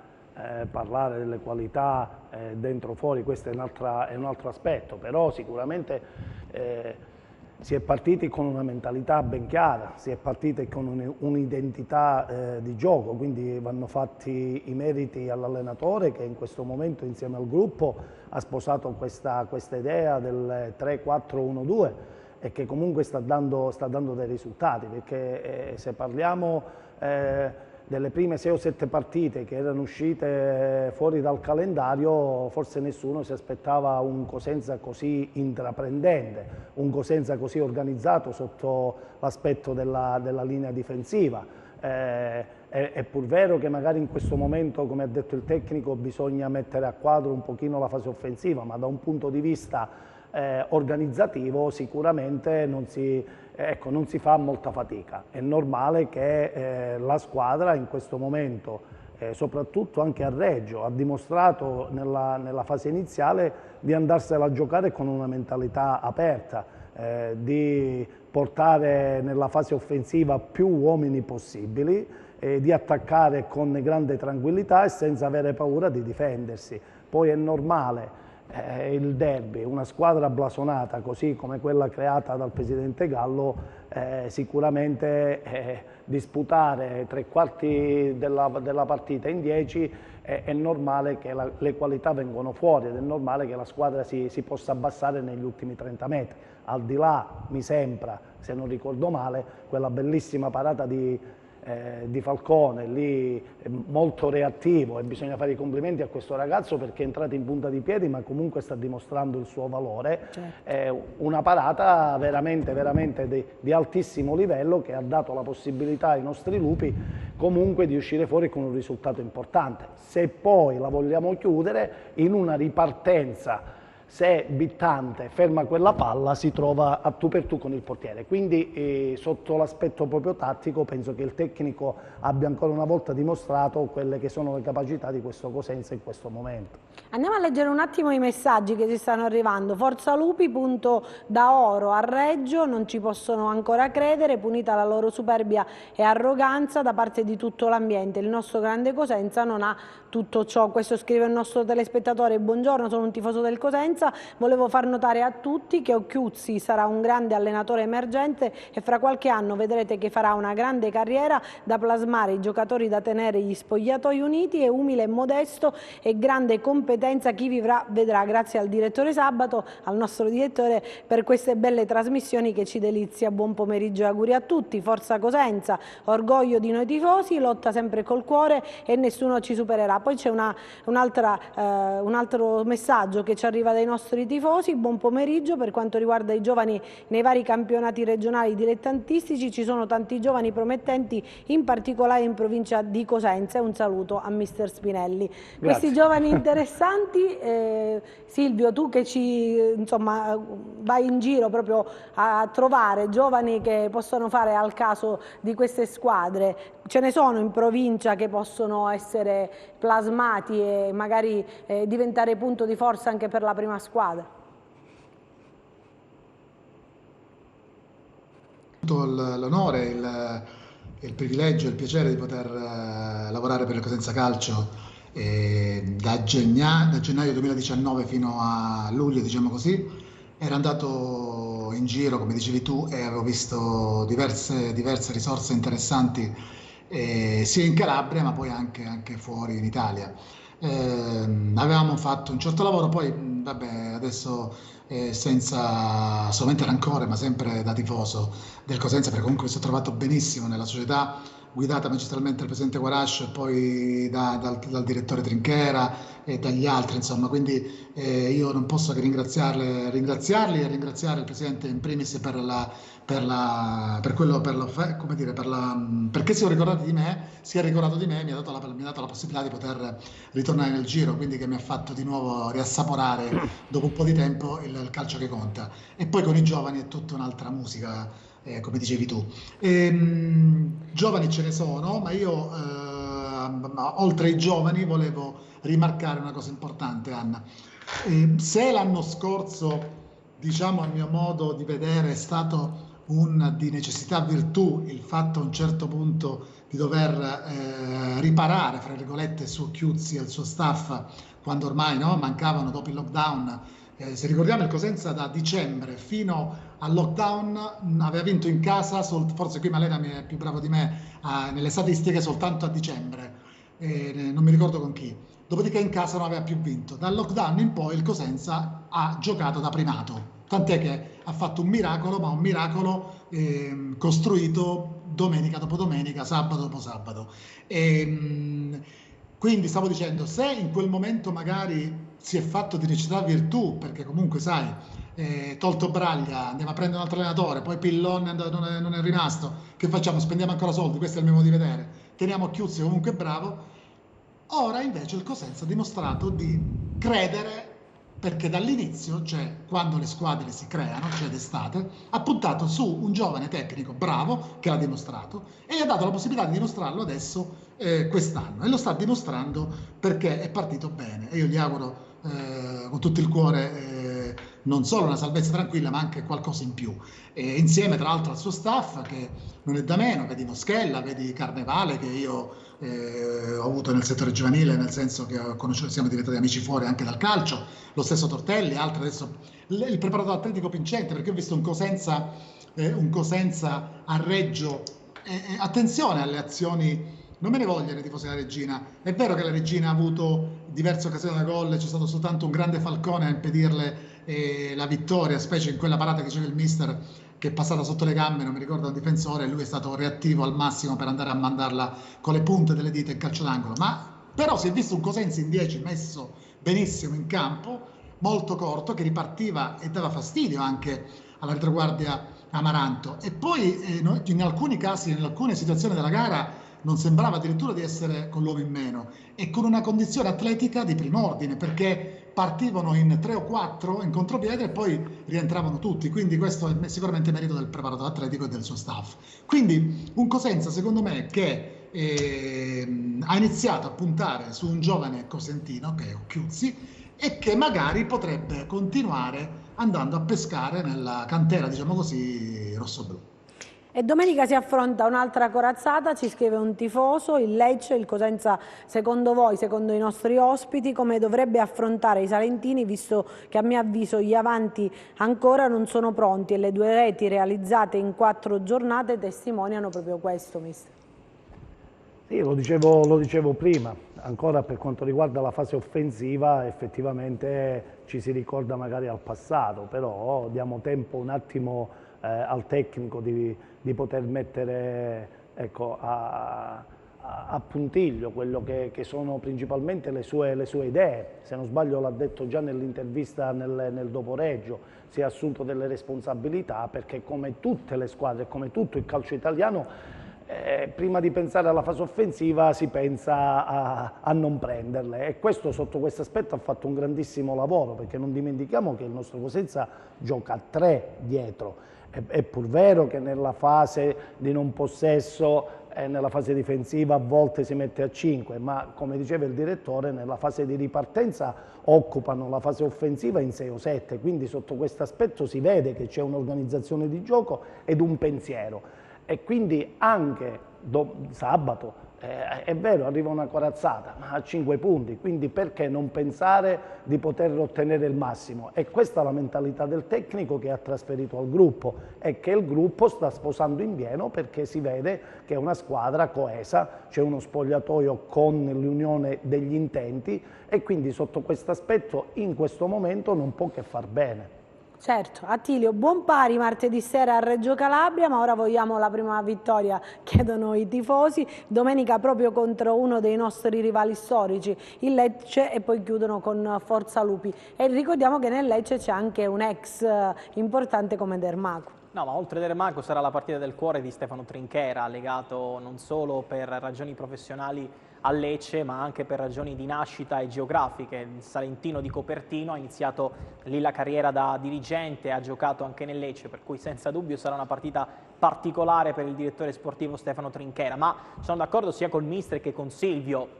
parlare delle qualità dentro o fuori, questo è un altro aspetto, però sicuramente si è partiti con una mentalità ben chiara, si è partiti con un'identità di gioco, quindi vanno fatti i meriti all'allenatore che in questo momento insieme al gruppo ha sposato questa idea del 3-4-1-2 e che comunque sta dando dei risultati, perché se parliamo delle prime 6 o 7 partite che erano uscite fuori dal calendario, forse nessuno si aspettava un Cosenza così intraprendente, un Cosenza così organizzato sotto l'aspetto della linea difensiva. È pur vero che magari in questo momento, come ha detto il tecnico, bisogna mettere a quadro un pochino la fase offensiva, ma da un punto di vista organizzativo sicuramente non si fa molta fatica. È normale che la squadra in questo momento, soprattutto anche a Reggio, ha dimostrato nella fase iniziale di andarsela a giocare con una mentalità aperta, di portare nella fase offensiva più uomini possibili, di attaccare con grande tranquillità e senza avere paura di difendersi. Poi è normale. Il derby, una squadra blasonata così come quella creata dal presidente Gallo, sicuramente disputare 3/4 della partita in 10 è normale che le qualità vengano fuori ed è normale che la squadra si possa abbassare negli ultimi 30 metri. Al di là, mi sembra, se non ricordo male, quella bellissima parata di Falcone, lì molto reattivo, e bisogna fare i complimenti a questo ragazzo perché è entrato in punta di piedi ma comunque sta dimostrando il suo valore. Certo. Una parata veramente di altissimo livello che ha dato la possibilità ai nostri lupi comunque di uscire fuori con un risultato importante. Se poi la vogliamo chiudere in una ripartenza, se Bittante ferma quella palla si trova a tu per tu con il portiere, quindi sotto l'aspetto proprio tattico penso che il tecnico abbia ancora una volta dimostrato quelle che sono le capacità di questo Cosenza in questo momento. Andiamo a leggere un attimo i messaggi che ci stanno arrivando. Forza Lupi, punto da oro a Reggio, non ci possono ancora credere, punita la loro superbia e arroganza da parte di tutto l'ambiente, il nostro grande Cosenza non ha tutto ciò. Questo scrive il nostro telespettatore. Buongiorno, sono un tifoso del Cosenza, volevo far notare a tutti che Occhiuzzi sarà un grande allenatore emergente e fra qualche anno vedrete che farà una grande carriera da plasmare i giocatori da tenere gli spogliatoi uniti, è umile e modesto e grande competente competenza chi vivrà vedrà. Grazie al direttore Sabato, al nostro direttore, per queste belle trasmissioni che ci delizia. Buon pomeriggio e auguri a tutti. Forza Cosenza, orgoglio di noi tifosi, lotta sempre col cuore e nessuno ci supererà. Poi c'è un altro messaggio che ci arriva dai nostri tifosi. Buon pomeriggio. Per quanto riguarda i giovani nei vari campionati regionali dilettantistici, ci sono tanti giovani promettenti, in particolare in provincia di Cosenza. Un saluto a mister Spinelli. Grazie. Questi giovani interessanti, Silvio, tu che insomma, vai in giro proprio a trovare giovani che possono fare al caso di queste squadre, ce ne sono in provincia che possono essere plasmati e magari diventare punto di forza anche per la prima squadra? L'onore, il privilegio, il piacere di poter lavorare per il Cosenza Calcio da gennaio 2019 fino a luglio, diciamo così. Ero andato in giro, come dicevi tu, e avevo visto diverse risorse interessanti sia in Calabria ma poi anche fuori in Italia. Avevamo fatto un certo lavoro, poi vabbè, adesso senza solamente rancore ma sempre da tifoso del Cosenza, perché comunque mi sono trovato benissimo nella società guidata magistralmente dal presidente Guarascio e poi dal direttore Trinchera e dagli altri, insomma, quindi io non posso che ringraziarli e ringraziare il presidente in primis perché si è ricordato di me, mi ha dato la possibilità di poter ritornare nel giro, quindi che mi ha fatto di nuovo riassaporare dopo un po' di tempo il calcio che conta. E poi con i giovani è tutta un'altra musica, come dicevi tu. Giovani ce ne sono, ma io oltre ai giovani volevo rimarcare una cosa importante, Anna. Se l'anno scorso, diciamo, a mio modo di vedere, è stato di necessità virtù il fatto a un certo punto di dover riparare, fra virgolette, su Chiuzzi e il suo staff, quando ormai mancavano dopo il lockdown. Se ricordiamo, il Cosenza da dicembre fino al lockdown aveva vinto in casa, forse qui Malena è più bravo di me nelle statistiche, soltanto a dicembre, non mi ricordo con chi. Dopodiché in casa non aveva più vinto. Dal lockdown in poi il Cosenza ha giocato da primato, tant'è che ha fatto un miracolo, ma un miracolo costruito domenica dopo domenica, sabato dopo sabato. Quindi stavo dicendo, se in quel momento magari si è fatto di necessità virtù, perché comunque sai, tolto Braglia, andiamo a prendere un altro allenatore, poi Pillon non è rimasto, che facciamo? Spendiamo ancora soldi, questo è il mio modo di vedere, teniamo Chiuzzi comunque bravo. Ora invece il Cosenza ha dimostrato di credere, perché dall'inizio, cioè quando le squadre si creano, cioè d'estate, ha puntato su un giovane tecnico bravo che l'ha dimostrato e gli ha dato la possibilità di dimostrarlo adesso quest'anno, e lo sta dimostrando perché è partito bene, e io gli auguro con tutto il cuore non solo una salvezza tranquilla ma anche qualcosa in più, insieme tra l'altro al suo staff, che non è da meno, vedi Moschella, vedi Carnevale, che io ho avuto nel settore giovanile, nel senso che siamo diventati amici fuori anche dal calcio, lo stesso Tortelli, altri adesso, il preparatore atletico Pincente, perché ho visto un Cosenza a Reggio, attenzione alle azioni. Non me ne vogliono i tifosi della Regina, è vero che la Regina ha avuto diverse occasioni da gol, c'è stato soltanto un grande Falcone a impedirle la vittoria, specie in quella parata che diceva il mister, che è passata sotto le gambe, non mi ricordo un difensore, e lui è stato reattivo al massimo per andare a mandarla con le punte delle dita in calcio d'angolo. Però si è visto un Cosenza in 10 messo benissimo in campo, molto corto, che ripartiva e dava fastidio anche alla retroguardia Amaranto, e poi in alcuni casi, in alcune situazioni della gara, non sembrava addirittura di essere con l'uomo in meno, e con una condizione atletica di prim'ordine, perché partivano in 3 o 4 in contropiede e poi rientravano tutti, quindi questo è sicuramente merito del preparatore atletico e del suo staff. Quindi un Cosenza, secondo me, che ha iniziato a puntare su un giovane cosentino, che è Chiuzzi, e che magari potrebbe continuare andando a pescare nella cantera, diciamo così, rossoblù. E domenica si affronta un'altra corazzata, ci scrive un tifoso, il Lecce. Il Cosenza, secondo voi, secondo i nostri ospiti, come dovrebbe affrontare i salentini, visto che a mio avviso gli avanti ancora non sono pronti, e le 2 reti realizzate in 4 giornate testimoniano proprio questo, mister? Io lo dicevo prima, ancora per quanto riguarda la fase offensiva effettivamente ci si ricorda magari al passato, però diamo tempo un attimo al tecnico di poter mettere, ecco, a puntiglio quello che sono principalmente le sue idee. Se non sbaglio l'ha detto già nell'intervista nel doporeggio, si è assunto delle responsabilità perché come tutte le squadre, come tutto il calcio italiano, prima di pensare alla fase offensiva si pensa a non prenderle, e questo sotto questo aspetto ha fatto un grandissimo lavoro, perché non dimentichiamo che il nostro Cosenza gioca a 3 dietro. È pur vero che nella fase di non possesso nella fase difensiva a volte si mette a 5, ma come diceva il direttore nella fase di ripartenza occupano la fase offensiva in 6 o 7, quindi sotto questo aspetto si vede che c'è un'organizzazione di gioco ed un pensiero. E quindi anche sabato, è vero, arriva una corazzata, ma a 5 punti, quindi perché non pensare di poter ottenere il massimo? E questa è la mentalità del tecnico che ha trasferito al gruppo e che il gruppo sta sposando in pieno, perché si vede che è una squadra coesa, c'è uno spogliatoio con l'unione degli intenti, e quindi sotto questo aspetto in questo momento non può che far bene. Certo, Attilio, buon pari martedì sera a Reggio Calabria, ma ora vogliamo la prima vittoria, chiedono i tifosi, domenica proprio contro uno dei nostri rivali storici, il Lecce, e poi chiudono con Forza Lupi. E ricordiamo che nel Lecce c'è anche un ex importante come Dermaco. No, ma oltre Dermaco sarà la partita del cuore di Stefano Trinchera, legato non solo per ragioni professionali a Lecce, ma anche per ragioni di nascita e geografiche. Il salentino di Copertino ha iniziato lì la carriera da dirigente, ha giocato anche nel Lecce, per cui senza dubbio sarà una partita particolare per il direttore sportivo Stefano Trinchera. Ma sono d'accordo sia col mister che con Silvio,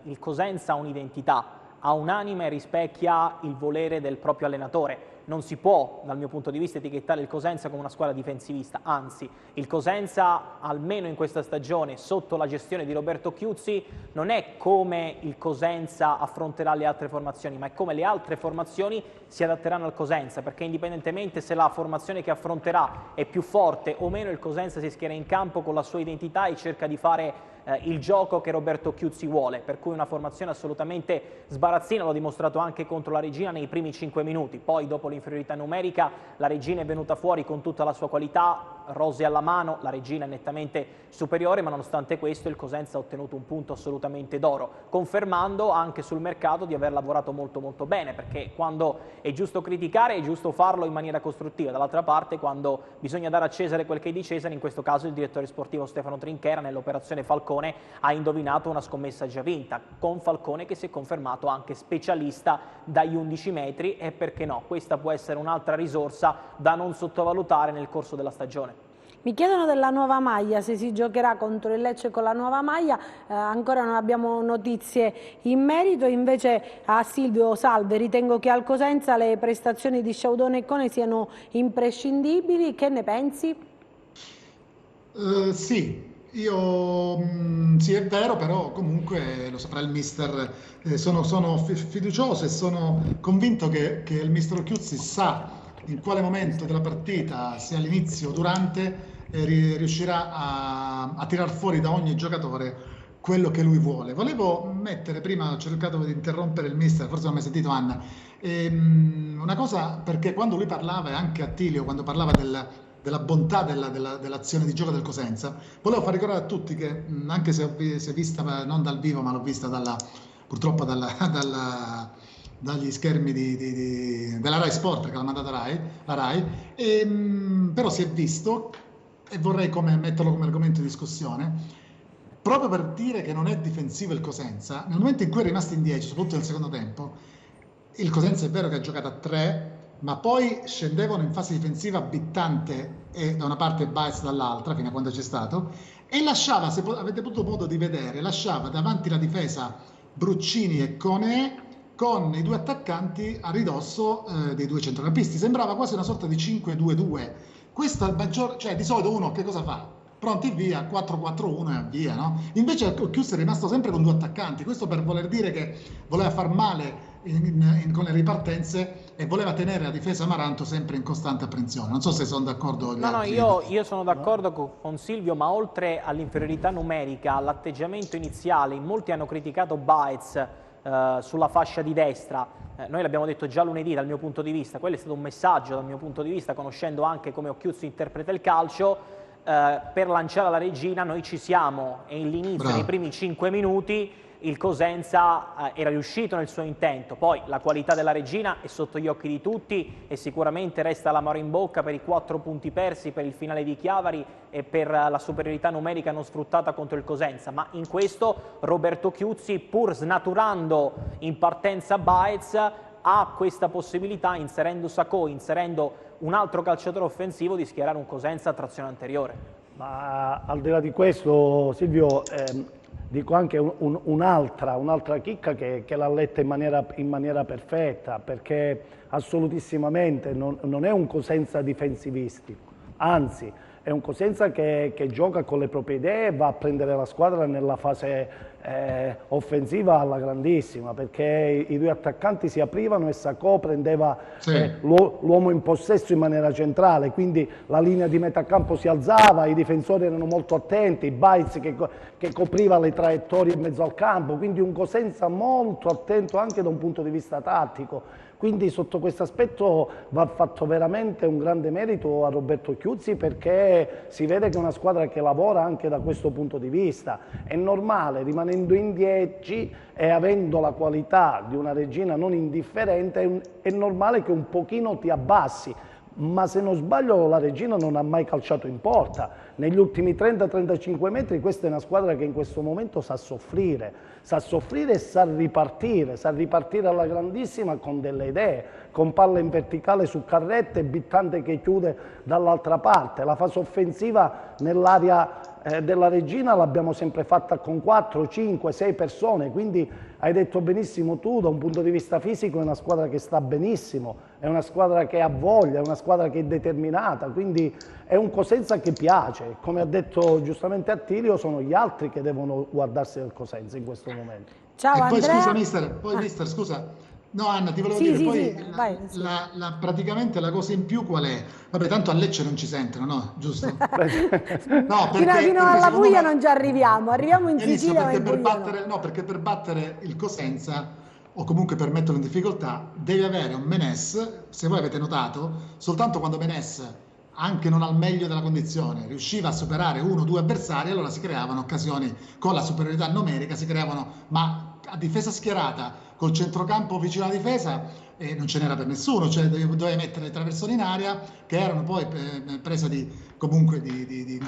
il Cosenza ha un'identità, ha un'anima e rispecchia il volere del proprio allenatore. Non si può, dal mio punto di vista, etichettare il Cosenza come una squadra difensivista, anzi, il Cosenza, almeno in questa stagione, sotto la gestione di Roberto Chiuzzi, non è come il Cosenza affronterà le altre formazioni, ma è come le altre formazioni si adatteranno al Cosenza, perché indipendentemente se la formazione che affronterà è più forte o meno, il Cosenza si schiera in campo con la sua identità e cerca di fare il gioco che Roberto Chiuzzi vuole, per cui una formazione assolutamente sbarazzina, l'ho dimostrato anche contro la Reggina nei primi 5 minuti, poi dopo l'inferiorità numerica la Reggina è venuta fuori con tutta la sua qualità, rose alla mano, la Reggina è nettamente superiore, ma nonostante questo il Cosenza ha ottenuto un punto assolutamente d'oro, confermando anche sul mercato di aver lavorato molto molto bene, perché quando è giusto criticare è giusto farlo in maniera costruttiva, dall'altra parte quando bisogna dare a Cesare quel che è di Cesare, in questo caso il direttore sportivo Stefano Trinchera nell'operazione Falcone ha indovinato una scommessa già vinta, con Falcone che si è confermato anche specialista dagli 11 metri, e perché no, questa può essere un'altra risorsa da non sottovalutare nel corso della stagione. Mi chiedono della nuova maglia, se si giocherà contro il Lecce con la nuova maglia, ancora non abbiamo notizie in merito. Invece a Silvio Salve, ritengo che al Cosenza le prestazioni di Sciaudone e Cone siano imprescindibili, che ne pensi? Sì. Sì, è vero, però comunque lo saprà il mister, sono fiducioso e sono convinto che il mister Chiuzzi sa in quale momento della partita, sia all'inizio o durante, riuscirà a tirar fuori da ogni giocatore quello che lui vuole. Volevo mettere, prima ho cercato di interrompere il mister, forse non mi hai sentito Anna, una cosa, perché quando lui parlava, e anche Attilio, quando parlava della bontà dell'azione di gioco del Cosenza, volevo far ricordare a tutti che, anche se ho vista non dal vivo, ma l'ho vista purtroppo dagli schermi della Rai Sport, perché l'ha mandata la Rai, però si è visto, e vorrei metterlo come argomento di discussione, proprio per dire che non è difensivo il Cosenza. Nel momento in cui è rimasto in 10, soprattutto nel secondo tempo, il Cosenza è vero che ha giocato a 3, ma poi scendevano in fase difensiva Bittante e da una parte e Baez dall'altra, fino a quando c'è stato, e lasciava, se avete avuto modo di vedere, lasciava davanti la difesa Bruccini e Cone, con i 2 attaccanti a ridosso dei 2 centrocampisti. Sembrava quasi una sorta di 5-2-2. Questo è il maggior, cioè di solito uno che cosa fa? Pronti via, 4-4-1 e via, no? Invece Chiuso è rimasto sempre con 2 attaccanti, questo per voler dire che voleva far male con le ripartenze e voleva tenere la difesa Amaranto sempre in costante apprensione. Non so se sono d'accordo con gli altri. Io sono d'accordo con Silvio, ma oltre all'inferiorità numerica, all'atteggiamento iniziale, in molti hanno criticato Baez sulla fascia di destra. Noi l'abbiamo detto già lunedì dal mio punto di vista, quello è stato un messaggio dal mio punto di vista, conoscendo anche come Occhiuzzi interpreta il calcio, per lanciare la regina noi ci siamo, e all'inizio, nei primi 5 minuti, il Cosenza era riuscito nel suo intento. Poi la qualità della regina è sotto gli occhi di tutti e sicuramente resta l'amaro in bocca per i 4 punti persi, per il finale di Chiavari e per la superiorità numerica non sfruttata contro il Cosenza, ma in questo Roberto Occhiuzzi, pur snaturando in partenza Baez, ha questa possibilità, inserendo Sacco, inserendo un altro calciatore offensivo, di schierare un Cosenza a trazione anteriore. Ma al di là di questo, Silvio, dico anche un'altra chicca che l'ha letta in maniera perfetta, perché assolutissimamente non è un Cosenza difensivisti, anzi è un Cosenza che gioca con le proprie idee e va a prendere la squadra nella fase offensiva alla grandissima, perché i due attaccanti si aprivano e Sacco prendeva l'uomo in possesso in maniera centrale, quindi la linea di metacampo si alzava, i difensori erano molto attenti, Baez che copriva le traiettorie in mezzo al campo, quindi un Cosenza molto attento anche da un punto di vista tattico. Quindi sotto questo aspetto va fatto veramente un grande merito a Roberto Occhiuzzi, perché si vede che è una squadra che lavora anche da questo punto di vista. È normale, rimanendo in 10 e avendo la qualità di una regina non indifferente, è normale che un pochino ti abbassi. Ma se non sbaglio la regina non ha mai calciato in porta. Negli ultimi 30-35 metri questa è una squadra che in questo momento sa soffrire e sa ripartire alla grandissima con delle idee, con palla in verticale su Carrette e Bittante che chiude dall'altra parte. La fase offensiva nell'area della regina l'abbiamo sempre fatta con 4, 5, 6 persone, quindi hai detto benissimo tu, da un punto di vista fisico è una squadra che sta benissimo, è una squadra che ha voglia, è una squadra che è determinata, quindi è un Cosenza che piace. Come ha detto giustamente Attilio, sono gli altri che devono guardarsi del Cosenza in questo momento. Ciao Andrea. Poi mister, scusa. No, Anna, ti volevo dire, poi praticamente la cosa in più qual è? Vabbè, tanto a Lecce non ci sentono, no? Giusto? No, fino alla Puglia non ci arriviamo in Sicilia. Perché per battere il Cosenza, o comunque per metterlo in difficoltà, devi avere un Menès, se voi avete notato, soltanto quando Menès, anche non al meglio della condizione, riusciva a superare 1 o 2 avversari, allora si creavano occasioni con la superiorità numerica, ma a difesa schierata, col centrocampo vicino alla difesa, non ce n'era per nessuno, cioè dovevi mettere le traversone in area, che erano poi prese di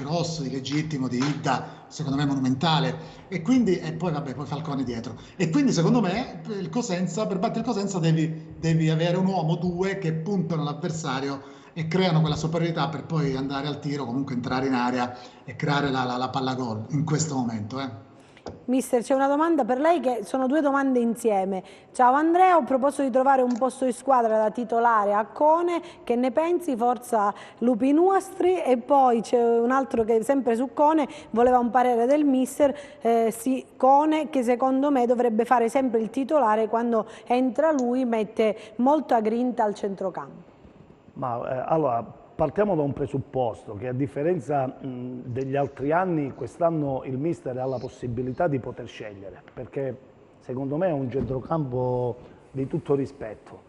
Grosso, di Legittimo, di Idda, secondo me monumentale, e poi Falcone dietro. E quindi secondo me per battere il Cosenza devi avere un uomo, 2 che puntano l'avversario e creano quella superiorità per poi andare al tiro, comunque entrare in area e creare la palla gol in questo momento. Mister, c'è una domanda per lei, che sono 2 domande insieme. Ciao Andrea, ho proposto di trovare un posto di squadra da titolare a Cone, che ne pensi? Forza lupi nuestri. E poi c'è un altro che sempre su Cone voleva un parere del mister, Cone, che secondo me dovrebbe fare sempre il titolare, quando entra lui mette molta grinta al centrocampo. Allora, partiamo da un presupposto, che a differenza degli altri anni, quest'anno il mister ha la possibilità di poter scegliere, perché secondo me è un centrocampo di tutto rispetto.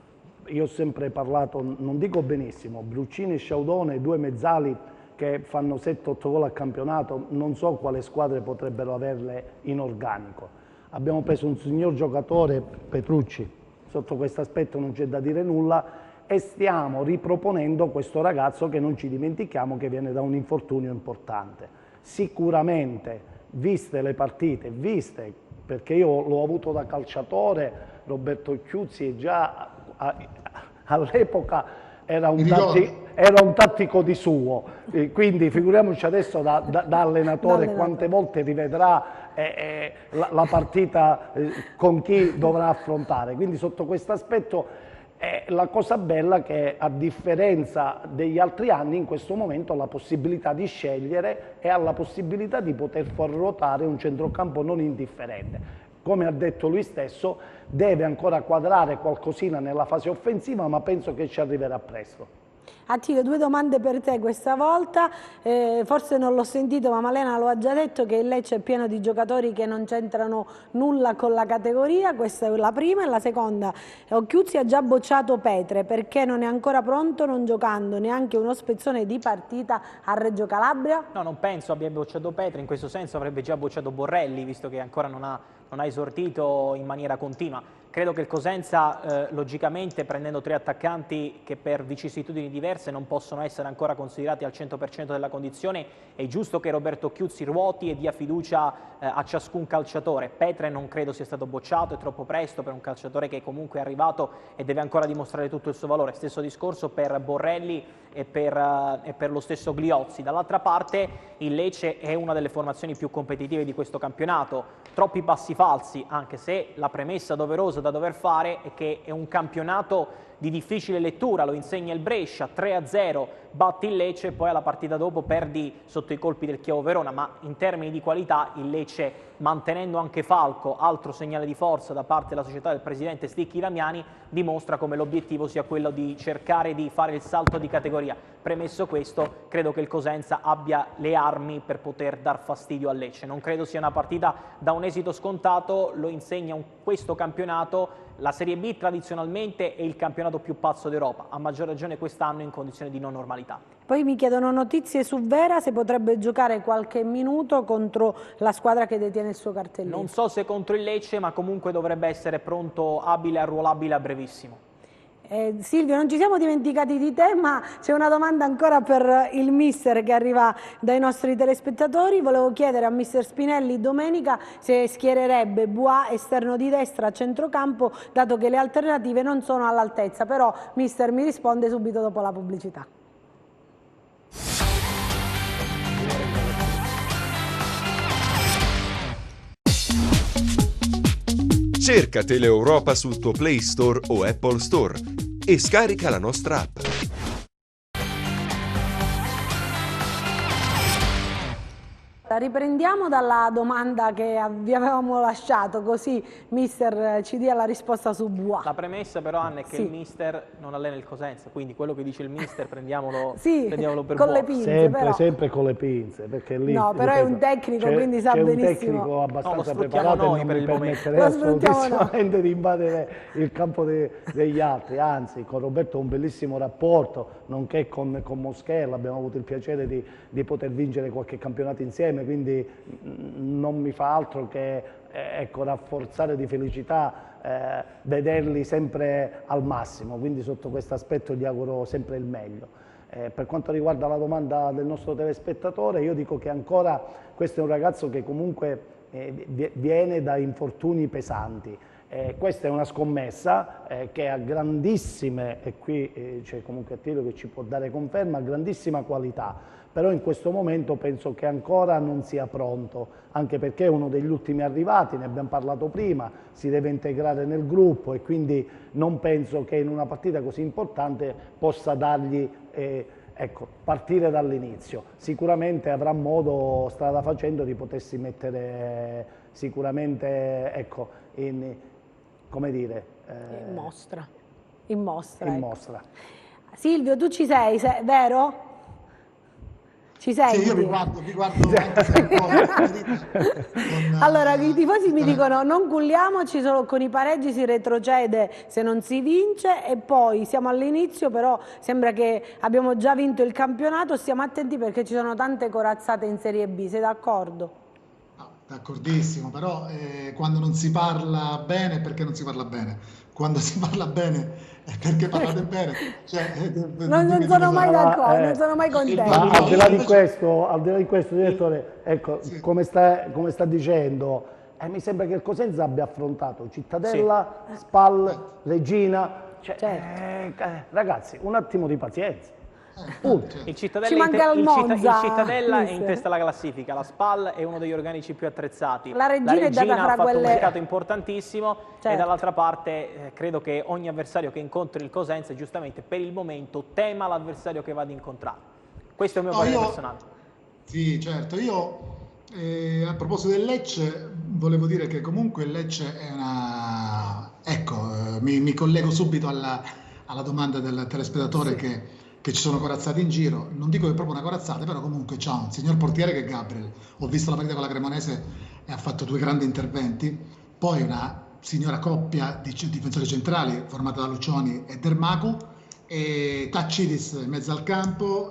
Io ho sempre parlato, non dico benissimo, Bruccini e Sciaudone, 2 mezzali che fanno 7-8 gol al campionato, non so quale squadre potrebbero averle in organico. Abbiamo preso un signor giocatore, Petrucci, sotto questo aspetto non c'è da dire nulla, e stiamo riproponendo questo ragazzo che non ci dimentichiamo che viene da un infortunio importante. Sicuramente, viste le partite, perché io l'ho avuto da calciatore, Roberto Occhiuzzi già all'epoca era un tattico di suo, quindi figuriamoci adesso da allenatore quante volte rivedrà la partita con chi dovrà affrontare. Quindi sotto questo aspetto la cosa bella è che, a differenza degli altri anni, in questo momento ha la possibilità di scegliere e ha la possibilità di poter far ruotare un centrocampo non indifferente. come ha detto lui stesso, deve ancora quadrare qualcosina nella fase offensiva, ma penso che ci arriverà presto. Attilio, 2 domande per te questa volta, forse non l'ho sentito ma Malena lo ha già detto che il Lecce è pieno di giocatori che non c'entrano nulla con la categoria, questa è la prima, e la seconda, Occhiuzzi ha già bocciato Petre perché non è ancora pronto, non giocando neanche uno spezzone di partita a Reggio Calabria? No, non penso abbia bocciato Petre, in questo senso avrebbe già bocciato Borrelli, visto che ancora non ha esordito in maniera continua. Credo che il Cosenza, logicamente, prendendo 3 attaccanti che per vicissitudini diverse non possono essere ancora considerati al 100% della condizione, è giusto che Roberto Occhiuzzi ruoti e dia fiducia a ciascun calciatore. Petre non credo sia stato bocciato, è troppo presto per un calciatore che comunque è arrivato e deve ancora dimostrare tutto il suo valore. Stesso discorso per Borrelli e per lo stesso Gliozzi. Dall'altra parte il Lecce è una delle formazioni più competitive di questo campionato, troppi passi falsi, anche se la premessa doverosa da dover fare è che è un campionato di difficile lettura, lo insegna il Brescia, 3-0, batti il Lecce e poi alla partita dopo perdi sotto i colpi del Chievo Verona, ma in termini di qualità il Lecce, mantenendo anche Falco, altro segnale di forza da parte della società del presidente Sticchi Damiani, dimostra come l'obiettivo sia quello di cercare di fare il salto di categoria. Premesso questo, credo che il Cosenza abbia le armi per poter dar fastidio al Lecce. Non credo sia una partita da un esito scontato, lo insegna questo campionato. La Serie B tradizionalmente è il campionato più pazzo d'Europa, a maggior ragione quest'anno in condizioni di non normalità. Poi mi chiedono notizie su Vera, se potrebbe giocare qualche minuto contro la squadra che detiene il suo cartellino. Non so se contro il Lecce, ma comunque dovrebbe essere pronto, abile, arruolabile a brevissimo. Silvio, non ci siamo dimenticati di te, ma c'è una domanda ancora per il mister che arriva dai nostri telespettatori. Volevo chiedere a mister Spinelli domenica se schiererebbe Bois esterno di destra a centrocampo, dato che le alternative non sono all'altezza, però mister mi risponde subito dopo la pubblicità. Cerca Teleeuropa sul tuo Play Store o Apple Store e scarica la nostra app. Riprendiamo dalla domanda che vi avevamo lasciato, così mister ci dia la risposta su Bois. La premessa però, Anna, è che il mister non allena il Cosenza, quindi quello che dice il mister prendiamolo, sì, prendiamolo per con buono. le pinze, Sempre con le pinze, perché lì, no, però è un tecnico, quindi sa benissimo. C'è un tecnico abbastanza preparato noi e non per mi il permetterei assolutamente di invadere il campo degli altri, anzi con Roberto ho un bellissimo rapporto, nonché con Moschella, abbiamo avuto il piacere di poter vincere qualche campionato insieme, quindi non mi fa altro che rafforzare di felicità, vederli sempre al massimo, quindi sotto questo aspetto gli auguro sempre il meglio. Per quanto riguarda la domanda del nostro telespettatore, io dico che ancora questo è un ragazzo che comunque viene da infortuni pesanti. Questa è una scommessa che ha grandissime, e qui c'è comunque Attilio che ci può dare conferma, grandissima qualità, però in questo momento penso che ancora non sia pronto, anche perché è uno degli ultimi arrivati, ne abbiamo parlato prima, si deve integrare nel gruppo e quindi non penso che in una partita così importante possa dargli, partire dall'inizio. Sicuramente avrà modo, strada facendo, di potersi mettere sicuramente, come dire, in mostra. Silvio, tu ci sei, vero? Ci sei? Sì, io vi guardo anche se un po'. Allora, i tifosi mi dicono non culliamoci, solo con i pareggi si retrocede se non si vince e poi siamo all'inizio, però sembra che abbiamo già vinto il campionato, stiamo attenti perché ci sono tante corazzate in Serie B, sei d'accordo? No, d'accordissimo, però quando non si parla bene è perché non si parla bene. Quando si parla bene è perché parlate bene. Non sono mai d'accordo, non sono mai contento. Al di là di questo, direttore, sì. come sta dicendo, mi sembra che il Cosenza abbia affrontato Cittadella, sì. Spal, Regina. Certo. Ragazzi, un attimo di pazienza. Il Cittadella è in testa alla classifica, la Spal è uno degli organici più attrezzati, la Regina ha fatto un mercato importantissimo, certo. E dall'altra parte credo che ogni avversario che incontri il Cosenza giustamente per il momento tema l'avversario che va ad incontrare. Questo è il mio parere personale. Sì, certo, io a proposito del Lecce volevo dire che comunque il Lecce è una... Ecco, mi collego subito alla domanda del telespettatore che ci sono corazzati in giro. Non dico che è proprio una corazzata, però comunque c'ha un signor portiere che è Gabriel. Ho visto la partita con la Cremonese e ha fatto 2 grandi interventi. Poi una signora coppia di difensori centrali formata da Lucioni e Dermacu, e Taccidis in mezzo al campo,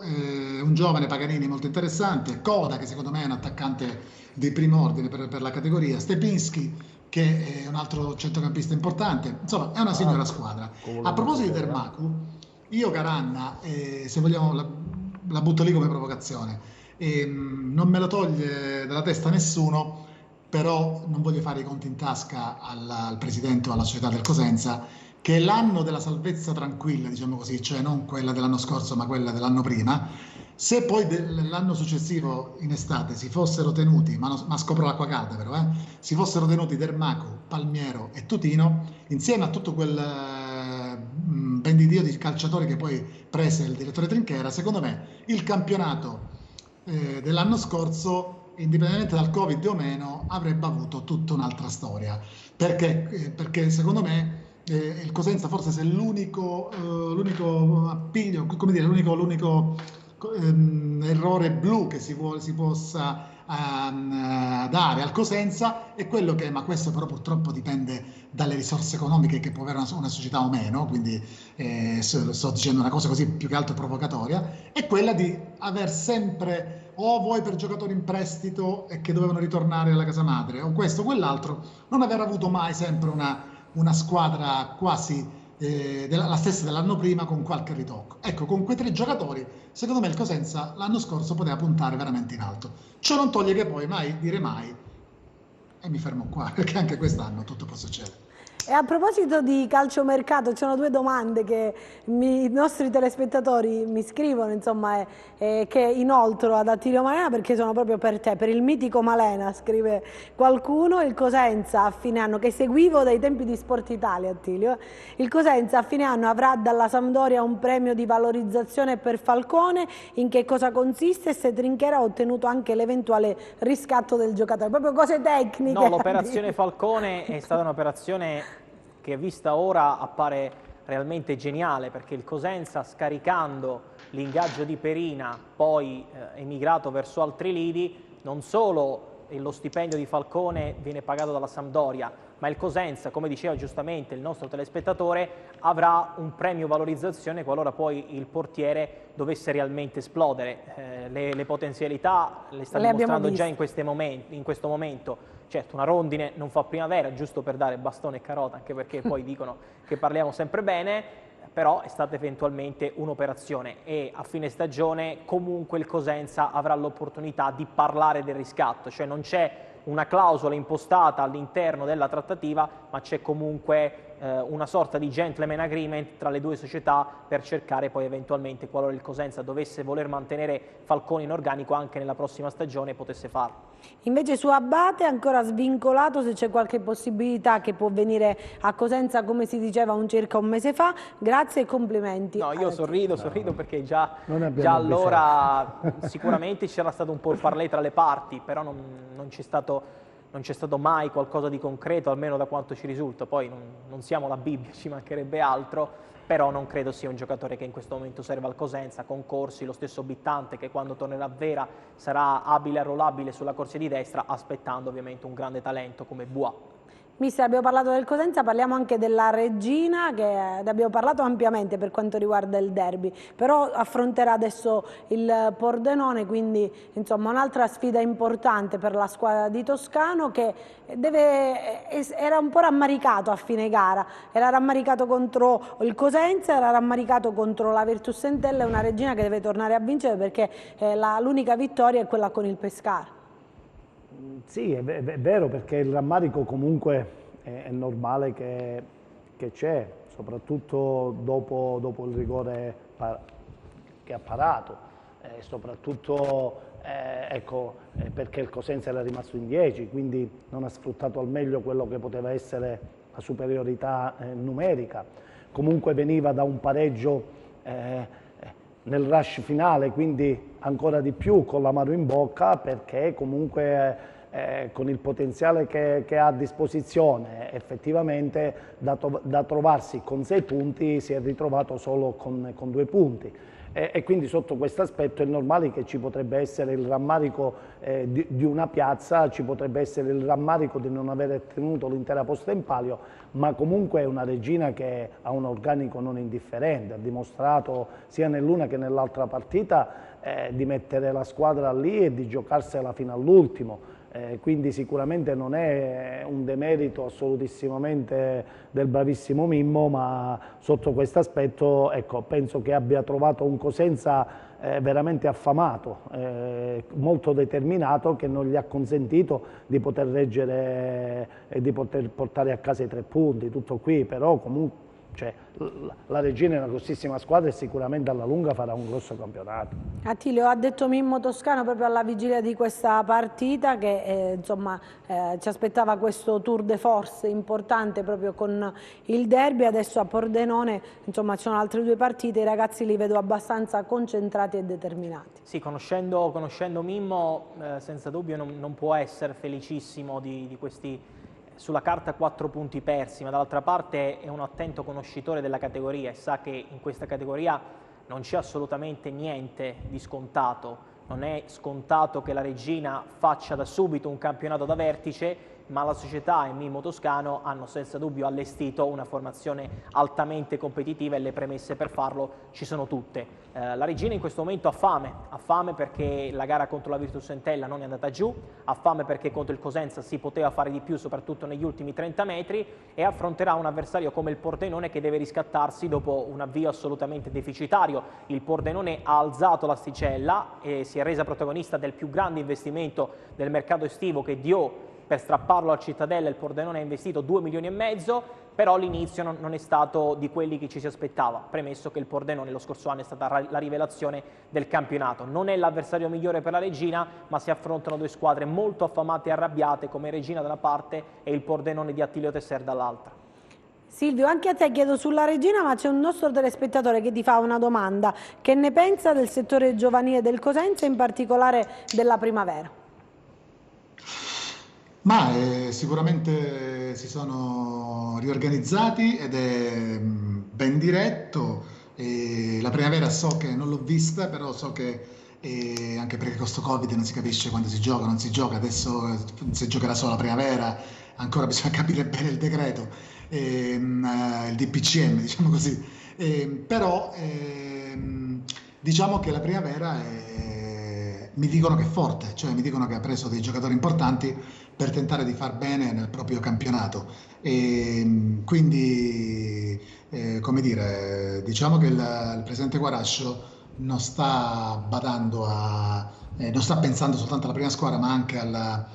un giovane Paganini molto interessante, Coda che secondo me è un attaccante di primo ordine per la categoria, Stepinski che è un altro centrocampista importante, insomma è una signora squadra. A proposito di Dermacu, io Caranna, se vogliamo la butto lì come provocazione, non me lo toglie dalla testa nessuno, però non voglio fare i conti in tasca al presidente o alla società del Cosenza, che è l'anno della salvezza tranquilla, diciamo così, cioè non quella dell'anno scorso ma quella dell'anno prima. Se poi l'anno successivo in estate si fossero tenuti, ma scopro l'acqua calda però, si fossero tenuti Dermacu, Palmiero e Tutino, insieme a tutto quel ben di Dio di calciatori che poi prese il direttore Trinchera, secondo me il campionato dell'anno scorso, indipendentemente dal Covid o meno, avrebbe avuto tutta un'altra storia. Perché secondo me il Cosenza forse se l'unico appiglio, come dire, l'unico errore blu che si possa dare al Cosenza è quello che, ma questo però purtroppo dipende dalle risorse economiche che può avere una società o meno, quindi sto dicendo una cosa così più che altro provocatoria, è quella di aver sempre o voi per giocatori in prestito e che dovevano ritornare alla casa madre o questo o quell'altro, non aver avuto mai sempre una squadra quasi la stessa dell'anno prima con qualche ritocco. Ecco, con quei 3 giocatori, secondo me il Cosenza l'anno scorso poteva puntare veramente in alto. Ciò non toglie che poi mai dire mai, e mi fermo qua, perché anche quest'anno tutto può succedere. E a proposito di calciomercato, ci sono 2 domande che i nostri telespettatori mi scrivono, insomma, che inoltro ad Attilio Malena perché sono proprio per te, per il mitico Malena, scrive qualcuno. Il Cosenza a fine anno, che seguivo dai tempi di Sport Italia, Attilio, il Cosenza a fine anno avrà dalla Sampdoria un premio di valorizzazione per Falcone, in che cosa consiste e se Trinchera ha ottenuto anche l'eventuale riscatto del giocatore, proprio cose tecniche. No, l'operazione Falcone è stata un'operazione che vista ora appare realmente geniale, perché il Cosenza, scaricando l'ingaggio di Perina, poi emigrato verso altri lidi, non solo lo stipendio di Falcone viene pagato dalla Sampdoria, ma il Cosenza, come diceva giustamente il nostro telespettatore, avrà un premio valorizzazione qualora poi il portiere dovesse realmente esplodere. Le potenzialità le sta dimostrando già in questo momento. Certo, una rondine non fa primavera, giusto per dare bastone e carota, anche perché poi dicono che parliamo sempre bene, però è stata eventualmente un'operazione e a fine stagione comunque il Cosenza avrà l'opportunità di parlare del riscatto, cioè non c'è una clausola impostata all'interno della trattativa, ma c'è comunque una sorta di gentleman agreement tra le 2 società per cercare poi eventualmente, qualora il Cosenza dovesse voler mantenere Falcone in organico anche nella prossima stagione, potesse farlo. Invece su Abate ancora svincolato, se c'è qualche possibilità che può venire a Cosenza come si diceva circa un mese fa. Grazie e complimenti. No, io sorrido perché già allora sicuramente c'era stato un po' il parlé tra le parti, però non c'è stato mai qualcosa di concreto, almeno da quanto ci risulta. Poi non siamo la Bibbia, ci mancherebbe altro, però non credo sia un giocatore che in questo momento serva al Cosenza. Concorsi, lo stesso Bittante che quando tornerà Vera sarà abile e arruolabile sulla corsia di destra, aspettando ovviamente un grande talento come Bois. Mister, abbiamo parlato del Cosenza, parliamo anche della Reggina, che ne abbiamo parlato ampiamente per quanto riguarda il derby, però affronterà adesso il Pordenone, quindi insomma un'altra sfida importante per la squadra di Toscano, che era un po' rammaricato a fine gara, era rammaricato contro il Cosenza, era rammaricato contro la Virtus Entella, una Reggina che deve tornare a vincere perché l'unica vittoria è quella con il Pescara. Sì, è vero, perché il rammarico comunque è normale che c'è, soprattutto dopo il rigore che ha parato, soprattutto perché il Cosenza era rimasto in 10, quindi non ha sfruttato al meglio quello che poteva essere la superiorità numerica. Comunque veniva da un pareggio nel rush finale, quindi ancora di più con l'amaro in bocca, perché comunque con il potenziale che ha a disposizione, effettivamente da trovarsi con 6 punti si è ritrovato solo con 2 punti. E quindi sotto questo aspetto è normale che ci potrebbe essere il rammarico di una piazza, ci potrebbe essere il rammarico di non aver tenuto l'intera posta in palio, ma comunque è una Reggina che ha un organico non indifferente, ha dimostrato sia nell'una che nell'altra partita di mettere la squadra lì e di giocarsela fino all'ultimo. Quindi sicuramente non è un demerito assolutissimamente del bravissimo Mimmo, ma sotto questo aspetto ecco, penso che abbia trovato un Cosenza veramente affamato, molto determinato, che non gli ha consentito di poter reggere e di poter portare a casa i 3 punti, tutto qui, però comunque cioè, la Reggina è una grossissima squadra e sicuramente alla lunga farà un grosso campionato. Attilio, ha detto Mimmo Toscano proprio alla vigilia di questa partita che insomma, ci aspettava questo tour de force importante proprio con il derby. Adesso a Pordenone insomma, ci sono altre 2 partite, i ragazzi li vedo abbastanza concentrati e determinati. Sì, conoscendo Mimmo senza dubbio non può essere felicissimo di questi sulla carta 4 punti persi, ma dall'altra parte è un attento conoscitore della categoria e sa che in questa categoria non c'è assolutamente niente di scontato. Non è scontato che la Reggina faccia da subito un campionato da vertice, ma la società e Mimmo Toscano hanno senza dubbio allestito una formazione altamente competitiva e le premesse per farlo ci sono tutte. La Reggina in questo momento ha fame perché la gara contro la Virtus Entella non è andata giù, ha fame perché contro il Cosenza si poteva fare di più soprattutto negli ultimi 30 metri e affronterà un avversario come il Pordenone che deve riscattarsi dopo un avvio assolutamente deficitario. Il Pordenone ha alzato l'asticella e si è resa protagonista del più grande investimento del mercato estivo che dio per strapparlo al Cittadella. Il Pordenone ha investito 2,5 milioni, però l'inizio non è stato di quelli che ci si aspettava, premesso che il Pordenone lo scorso anno è stata la rivelazione del campionato. Non è l'avversario migliore per la Reggina, ma si affrontano 2 squadre molto affamate e arrabbiate come Reggina da una parte e il Pordenone di Attilio Tesser dall'altra. Silvio, anche a te chiedo sulla Reggina, ma c'è un nostro telespettatore che ti fa una domanda. Che ne pensa del settore giovanile del Cosenza, in particolare della Primavera? Ma sicuramente si sono riorganizzati ed è ben diretto. La Primavera so che non l'ho vista, però so che anche perché con sto Covid non si capisce quando si gioca, non si gioca, adesso si giocherà solo la Primavera, ancora bisogna capire bene il decreto, il DPCM, diciamo così. Però diciamo che la Primavera mi dicono che è forte, cioè mi dicono che ha preso dei giocatori importanti per tentare di far bene nel proprio campionato. Quindi, come dire, diciamo che il presidente Guarascio non sta badando non sta pensando soltanto alla prima squadra, ma anche al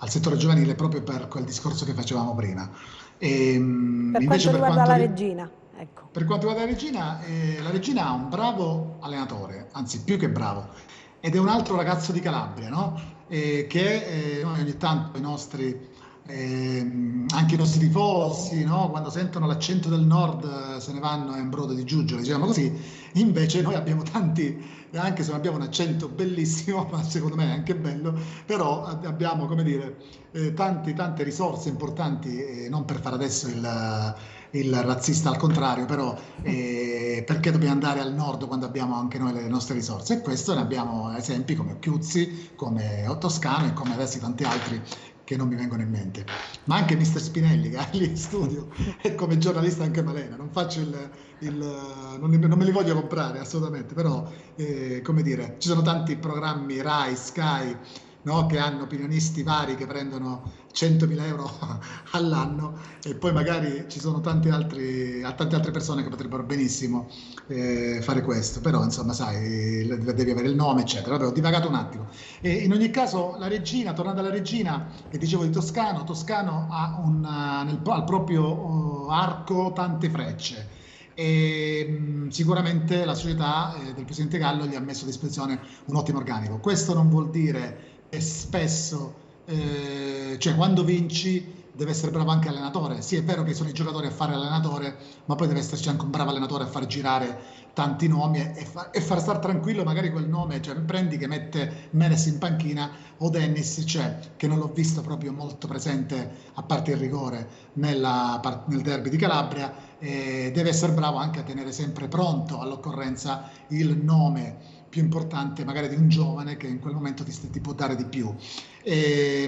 settore giovanile, proprio per quel discorso che facevamo prima. Per quanto riguarda la Reggina? Ecco. Per quanto riguarda la Reggina ha un bravo allenatore, anzi più che bravo, ed è un altro ragazzo di Calabria, no? Che noi ogni tanto anche i nostri tifosi, no? Quando sentono l'accento del nord se ne vanno a imbrodo di giuggiole, diciamo così. Invece noi abbiamo tanti, anche se non abbiamo un accento bellissimo, ma secondo me è anche bello, però abbiamo, come dire, tante risorse importanti, non per fare adesso il razzista al contrario, però perché dobbiamo andare al nord quando abbiamo anche noi le nostre risorse? E questo ne abbiamo esempi come Chiuzzi, come Toscano e come adesso tanti altri che non mi vengono in mente, ma anche Mister Spinelli che è lì in studio e come giornalista anche Malena. Non faccio non me li voglio comprare assolutamente, però come dire, ci sono tanti programmi Rai, Sky, no, che hanno opinionisti vari che prendono 100.000 euro all'anno e poi magari ci sono tante altre persone che potrebbero benissimo fare questo, però insomma sai, devi avere il nome eccetera. Vabbè, ho divagato un attimo. In ogni caso la Reggina, tornando alla Reggina, che dicevo di Toscano ha al proprio arco tante frecce. E sicuramente la società del presidente Gallo gli ha messo a disposizione un ottimo organico. Questo non vuol dire che spesso, cioè quando vinci deve essere bravo anche allenatore. Sì, è vero che sono i giocatori a fare allenatore, ma poi deve esserci anche un bravo allenatore a far girare tanti nomi e far stare tranquillo magari quel nome, cioè prendi che mette Menes in panchina o Dennis, cioè, che non l'ho visto proprio molto presente a parte il rigore nel derby di Calabria, deve essere bravo anche a tenere sempre pronto all'occorrenza il nome più importante magari di un giovane che in quel momento ti può dare di più.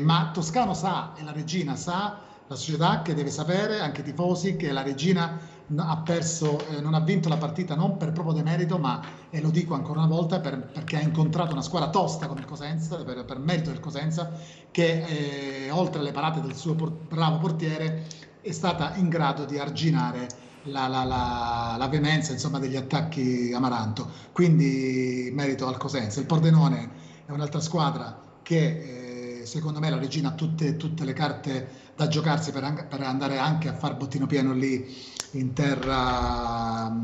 Ma Toscano sa, e la Regina sa, la società che deve sapere, anche i tifosi, che la Regina ha perso, non ha vinto la partita non per proprio demerito, ma, e lo dico ancora una volta, perché ha incontrato una squadra tosta come il Cosenza, per merito del Cosenza, che oltre alle parate del suo bravo portiere è stata in grado di arginare la veemenza, insomma, degli attacchi Amaranto. Quindi merito al Cosenza. Il Pordenone è un'altra squadra che secondo me la Regina ha tutte le carte da giocarsi per andare anche a far bottino pieno lì in terra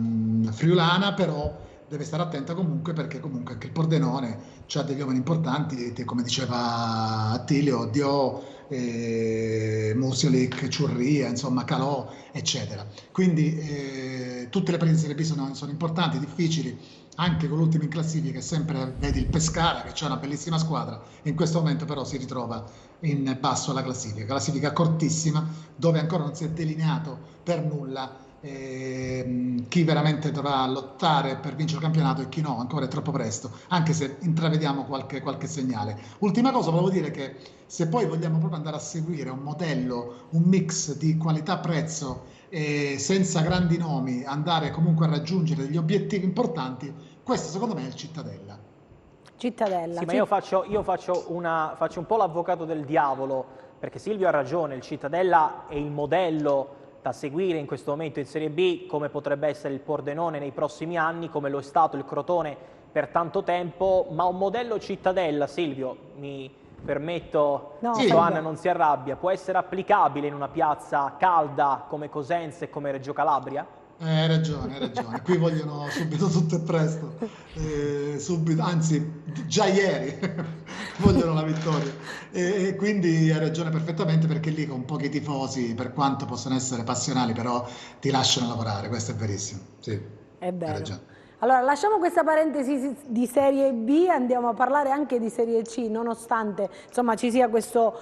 friulana, però deve stare attenta comunque, perché comunque anche il Pordenone ha degli uomini importanti, come diceva Attilio, Dio, Musiolic, Ciurria, insomma Calò, eccetera. Quindi tutte le partite di Serie B sono importanti, difficili, anche con l'ultimo in classifica. Sempre vedi il Pescara che c'è una bellissima squadra, in questo momento però si ritrova in basso alla classifica cortissima, dove ancora non si è delineato per nulla chi veramente dovrà lottare per vincere il campionato e chi no. Ancora è troppo presto, anche se intravediamo qualche segnale. Ultima cosa, volevo dire che se poi vogliamo proprio andare a seguire un modello, un mix di qualità-prezzo senza grandi nomi, andare comunque a raggiungere degli obiettivi importanti, questo secondo me è il Cittadella. Sì, ma io faccio un po' l'avvocato del diavolo, perché Silvio ha ragione, il Cittadella è il modello da seguire in questo momento in Serie B, come potrebbe essere il Pordenone nei prossimi anni, come lo è stato il Crotone per tanto tempo, ma un modello Cittadella, Silvio, mi permetto, Anna non si arrabbia, può essere applicabile in una piazza calda come Cosenza e come Reggio Calabria? Hai ragione. Qui vogliono subito tutto e presto, subito, anzi già ieri vogliono la vittoria, e quindi hai ragione perfettamente, perché lì con pochi tifosi, per quanto possano essere passionali, però ti lasciano lavorare, questo è verissimo. Sì, è vero. Allora, lasciamo questa parentesi di Serie B, andiamo a parlare anche di Serie C, nonostante insomma ci sia questo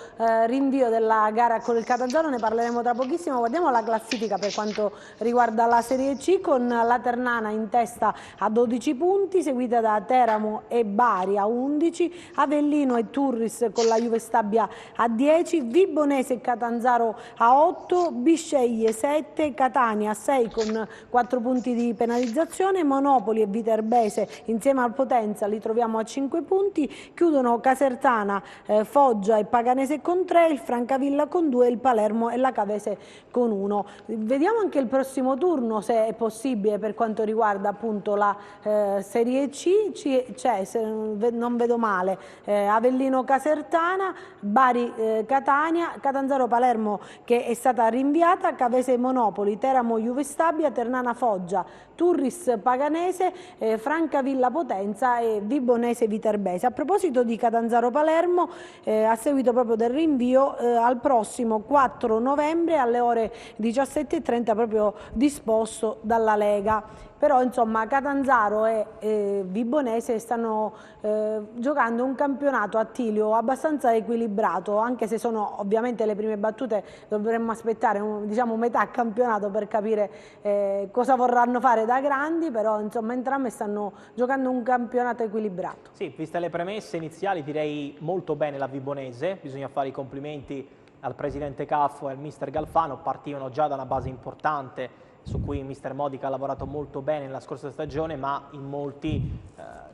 rinvio della gara con il Catanzaro, ne parleremo tra pochissimo. Guardiamo la classifica per quanto riguarda la Serie C, con la Ternana in testa a 12 punti, seguita da Teramo e Bari a 11, Avellino e Turris con la Juve Stabia a 10, Vibonese e Catanzaro a 8, Bisceglie 7, Catania a 6 con 4 punti di penalizzazione, Monopoli e Viterbese insieme al Potenza li troviamo a 5 punti, chiudono Casertana, Foggia e Paganese con 3, il Francavilla con 2, il Palermo e la Cavese con 1. Vediamo anche il prossimo turno, se è possibile, per quanto riguarda appunto la Serie C, c'è, se non vedo male, Avellino Casertana, Bari Catania, Catanzaro Palermo che è stata rinviata, Cavese Monopoli, Teramo Juve Stabia, Ternana Foggia, Turris Paganese, Francavilla Potenza e Vibonese Viterbese. A proposito di Catanzaro Palermo, a seguito proprio del rinvio al prossimo 4 novembre alle ore 17:30, proprio disposto dalla Lega. Però insomma Catanzaro e Vibonese stanno giocando un campionato, Attilio, abbastanza equilibrato, anche se sono ovviamente le prime battute, dovremmo aspettare diciamo metà campionato per capire cosa vorranno fare da grandi, però insomma entrambe stanno giocando un campionato equilibrato. Sì, viste le premesse iniziali direi molto bene la Vibonese, bisogna fare i complimenti al presidente Caffo e al mister Galfano, partivano già da una base importante su cui mister Modica ha lavorato molto bene nella scorsa stagione, ma in molti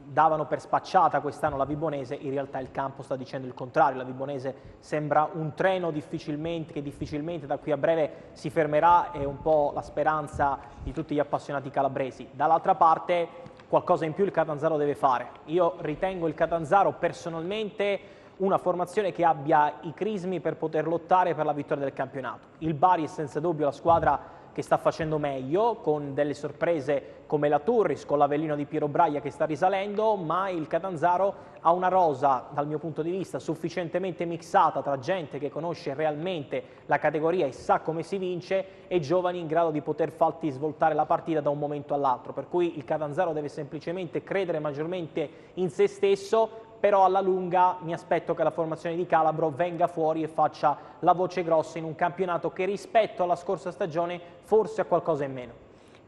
davano per spacciata quest'anno la Vibonese. In realtà il campo sta dicendo il contrario, la Vibonese sembra un treno che difficilmente da qui a breve si fermerà, è un po' la speranza di tutti gli appassionati calabresi. Dall'altra parte qualcosa in più il Catanzaro deve fare. Io ritengo il Catanzaro personalmente una formazione che abbia i crismi per poter lottare per la vittoria del campionato. Il Bari è senza dubbio la squadra che sta facendo meglio, con delle sorprese come la Turris, con l'Avellino di Piero Braia che sta risalendo, ma il Catanzaro ha una rosa, dal mio punto di vista, sufficientemente mixata tra gente che conosce realmente la categoria e sa come si vince e giovani in grado di poter farti svoltare la partita da un momento all'altro, per cui il Catanzaro deve semplicemente credere maggiormente in se stesso, però alla lunga mi aspetto che la formazione di Calabro venga fuori e faccia la voce grossa in un campionato che rispetto alla scorsa stagione forse ha qualcosa in meno.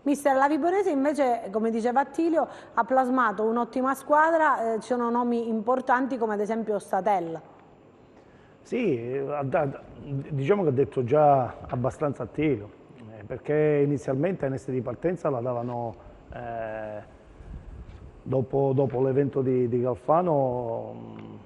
Mister, la Vibonese invece, come diceva Attilio, ha plasmato un'ottima squadra, ci sono nomi importanti come ad esempio Statella. Sì, diciamo che ha detto già abbastanza Attilio, perché inizialmente in di partenza la davano, dopo l'evento di Galfano,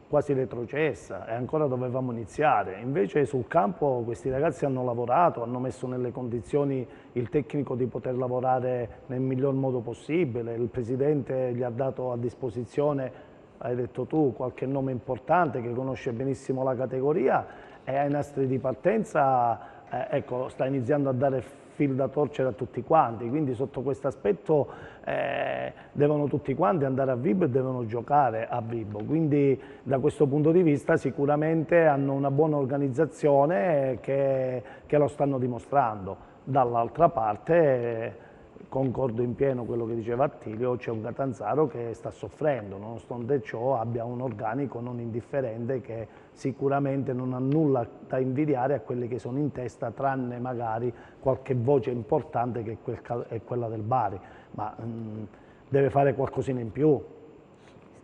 quasi retrocessa e ancora dovevamo iniziare. Invece sul campo questi ragazzi hanno lavorato, hanno messo nelle condizioni il tecnico di poter lavorare nel miglior modo possibile, il presidente gli ha dato a disposizione, hai detto tu, qualche nome importante che conosce benissimo la categoria e ai nastri di partenza ecco, sta iniziando a dare fil da torcere a tutti quanti, quindi sotto questo aspetto devono tutti quanti andare a Vibo e devono giocare a Vibo, quindi da questo punto di vista sicuramente hanno una buona organizzazione che lo stanno dimostrando. Dall'altra parte concordo in pieno quello che diceva Attilio, c'è un Catanzaro che sta soffrendo, nonostante ciò abbia un organico non indifferente che sicuramente non ha nulla da invidiare a quelli che sono in testa, tranne magari qualche voce importante che è quella del Bari, ma deve fare qualcosina in più.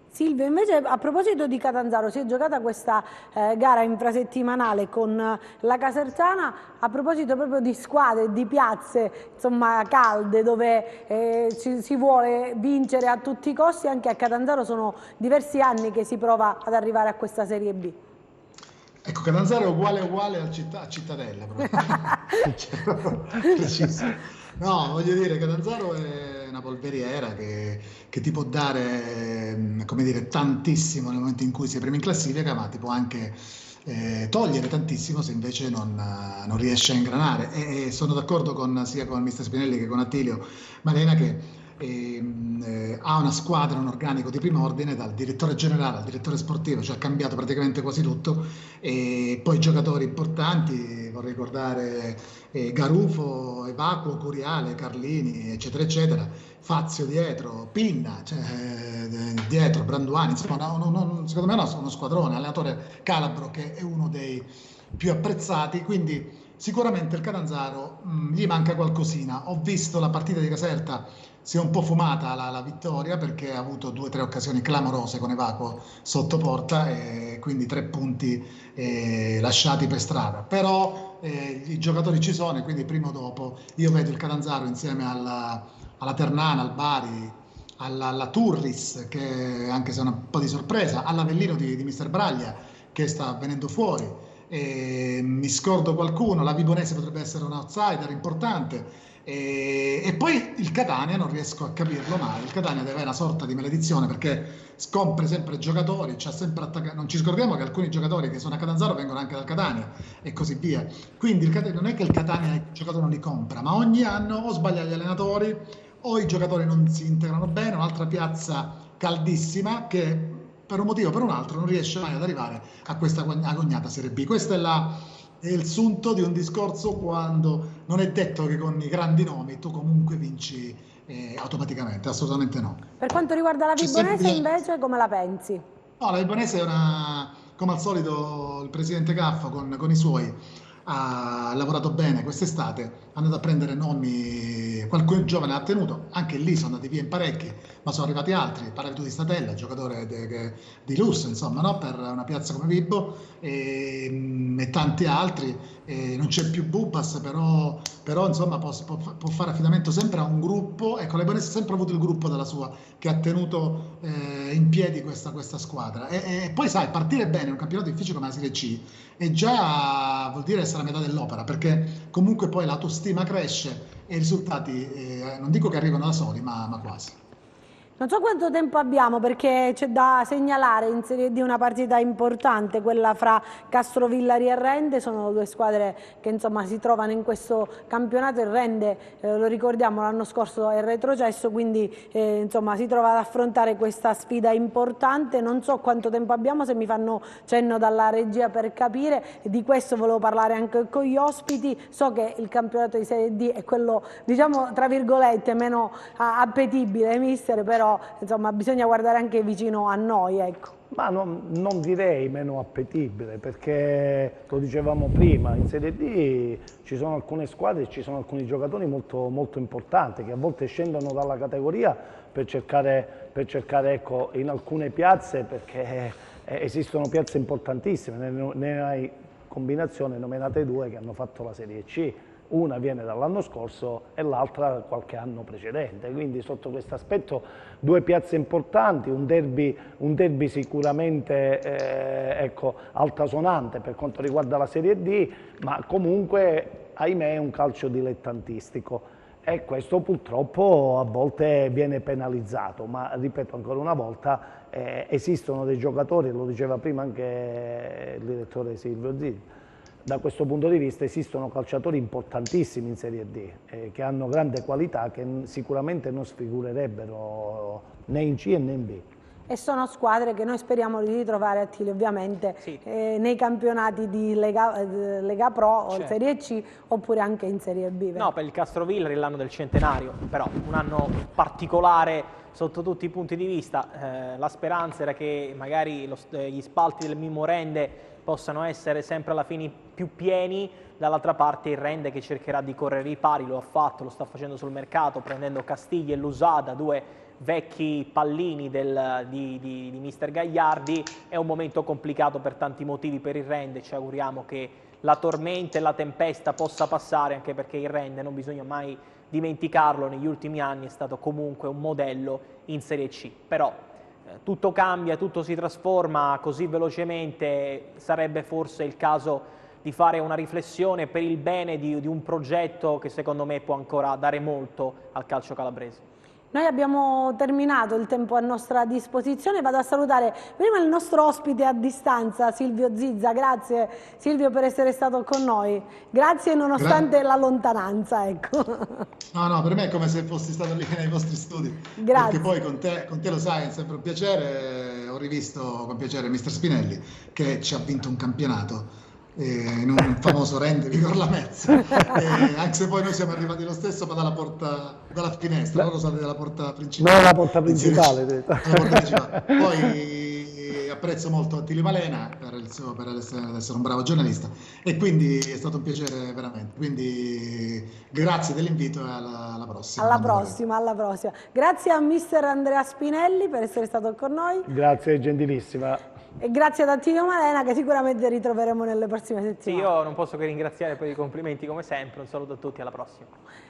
Silvio, invece a proposito di Catanzaro, si è giocata questa gara infrasettimanale con la Casertana, a proposito proprio di squadre, di piazze insomma calde dove si vuole vincere a tutti i costi, anche a Catanzaro sono diversi anni che si prova ad arrivare a questa Serie B. Ecco, Catanzaro è uguale a Cittadella, preciso. No, voglio dire, Catanzaro è una polveriera che ti può dare, come dire, tantissimo nel momento in cui sei primo in classifica, ma ti può anche togliere tantissimo se invece non riesce a ingranare. E sono d'accordo sia con il mister Spinelli che con Attilio Malena che ha una squadra, un organico di primo ordine, dal direttore generale al direttore sportivo, cioè ha cambiato praticamente quasi tutto, e poi giocatori importanti, vorrei ricordare Garufo, Evacuo, Curiale, Carlini, eccetera eccetera, Fazio dietro, Pinna, cioè, dietro, Branduani, insomma secondo me è uno squadrone, allenatore Calabro che è uno dei più apprezzati, quindi sicuramente il Catanzaro gli manca qualcosina. Ho visto la partita di Caserta, si è un po' fumata la vittoria perché ha avuto 2 o 3 occasioni clamorose con Evacuo sotto porta e quindi 3 punti lasciati per strada, però i giocatori ci sono e quindi prima o dopo io vedo il Catanzaro insieme alla Ternana, al Bari, alla Turris, che anche se è un po' di sorpresa, all'Avellino di mister Braglia che sta venendo fuori. Mi scordo qualcuno, la Vibonese potrebbe essere un outsider importante, e poi il Catania non riesco a capirlo mai. Il Catania deve avere una sorta di maledizione perché scompre sempre giocatori, c'ha sempre non ci scordiamo che alcuni giocatori che sono a Catanzaro vengono anche dal Catania e così via, quindi non è che il Catania i giocatori non li compra, ma ogni anno o sbaglia gli allenatori o i giocatori non si integrano bene. Un'altra piazza caldissima che per un motivo o per un altro non riesce mai ad arrivare a questa agognata Serie B. Questo è il sunto di un discorso, quando non è detto che con i grandi nomi tu comunque vinci automaticamente, assolutamente no. Per quanto riguarda la Vibonese invece, come la pensi? No, la Vibonese è come al solito il presidente Gaffa con i suoi ha lavorato bene quest'estate, è andato a prendere nomi, qualche giovane ha tenuto, anche lì sono andati via in parecchi, ma sono arrivati altri, parlavi tu di Statella, giocatore di lusso, insomma, no? Per una piazza come Vibo, e tanti altri, non c'è più Bubas, però insomma può fare affidamento sempre a un gruppo. Ecco, l'Ebonese ha sempre avuto il gruppo della sua, che ha tenuto in piedi questa squadra, e poi sai, partire bene in un campionato difficile come la Serie C e già vuol dire essere a metà dell'opera, perché comunque poi l'autostima cresce e i risultati non dico che arrivano da soli, ma quasi. Non so quanto tempo abbiamo, perché c'è da segnalare in Serie D una partita importante, quella fra Castrovillari e Rende. Sono due squadre che insomma si trovano in questo campionato. Il Rende, lo ricordiamo, l'anno scorso è retrocesso, quindi insomma si trova ad affrontare questa sfida importante. Non so quanto tempo abbiamo, se mi fanno cenno dalla regia per capire. Di questo volevo parlare anche con gli ospiti. So che il campionato di Serie D è quello, diciamo tra virgolette, meno appetibile, mister, però insomma bisogna guardare anche vicino a noi, ecco. Ma non direi meno appetibile, perché lo dicevamo prima, in Serie D ci sono alcune squadre, ci sono alcuni giocatori molto, molto importanti che a volte scendono dalla categoria per cercare ecco, in alcune piazze, perché esistono piazze importantissime, ne hai combinazione nominate due che hanno fatto la Serie C. Una viene dall'anno scorso e l'altra qualche anno precedente, quindi sotto questo aspetto due piazze importanti, un derby sicuramente ecco, altasonante per quanto riguarda la Serie D, ma comunque ahimè un calcio dilettantistico e questo purtroppo a volte viene penalizzato, ma ripeto ancora una volta esistono dei giocatori, lo diceva prima anche il direttore Silvio Zizza. Da questo punto di vista esistono calciatori importantissimi in Serie D che hanno grande qualità, che sicuramente non sfigurerebbero né in C né in B. E sono squadre che noi speriamo di ritrovare attili ovviamente sì, nei campionati di Lega Pro o certo. Serie C oppure anche in Serie B. No, per il Castrovillari è l'anno del centenario, però un anno particolare sotto tutti i punti di vista. La speranza era che magari gli spalti del Mimmo Rende possano essere sempre alla fine più pieni, dall'altra parte il Rende che cercherà di correre i pari, lo ha fatto, lo sta facendo sul mercato prendendo Castiglia e Lusada, due vecchi pallini di mister Gagliardi. È un momento complicato per tanti motivi per il Rende, ci auguriamo che la tormenta e la tempesta possa passare, anche perché il Rende, non bisogna mai dimenticarlo, negli ultimi anni è stato comunque un modello in Serie C, però tutto cambia, tutto si trasforma così velocemente, sarebbe forse il caso di fare una riflessione per il bene di un progetto che secondo me può ancora dare molto al calcio calabrese. Noi abbiamo terminato il tempo a nostra disposizione, vado a salutare prima il nostro ospite a distanza, Silvio Zizza. Grazie Silvio per essere stato con noi, grazie nonostante la lontananza. Ecco. No, per me è come se fossi stato lì nei vostri studi, Grazie. perché poi con te lo sai, è sempre un piacere. Ho rivisto con piacere mister Spinelli che ci ha vinto un campionato in un famoso Rende di Corlamezzo, anche se poi noi siamo arrivati lo stesso ma dalla finestra, loro sono dalla porta principale. No, la porta principale. Poi apprezzo molto Attilio Malena per essere un bravo giornalista e quindi è stato un piacere veramente, quindi grazie dell'invito e alla prossima. Alla prossima. Grazie a mister Andrea Spinelli per essere stato con noi. Grazie, gentilissima. E grazie ad Attilio Malena che sicuramente ritroveremo nelle prossime settimane. Sì, io non posso che ringraziare per i complimenti come sempre, un saluto a tutti, alla prossima.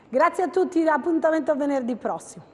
Grazie a tutti, appuntamento a venerdì prossimo.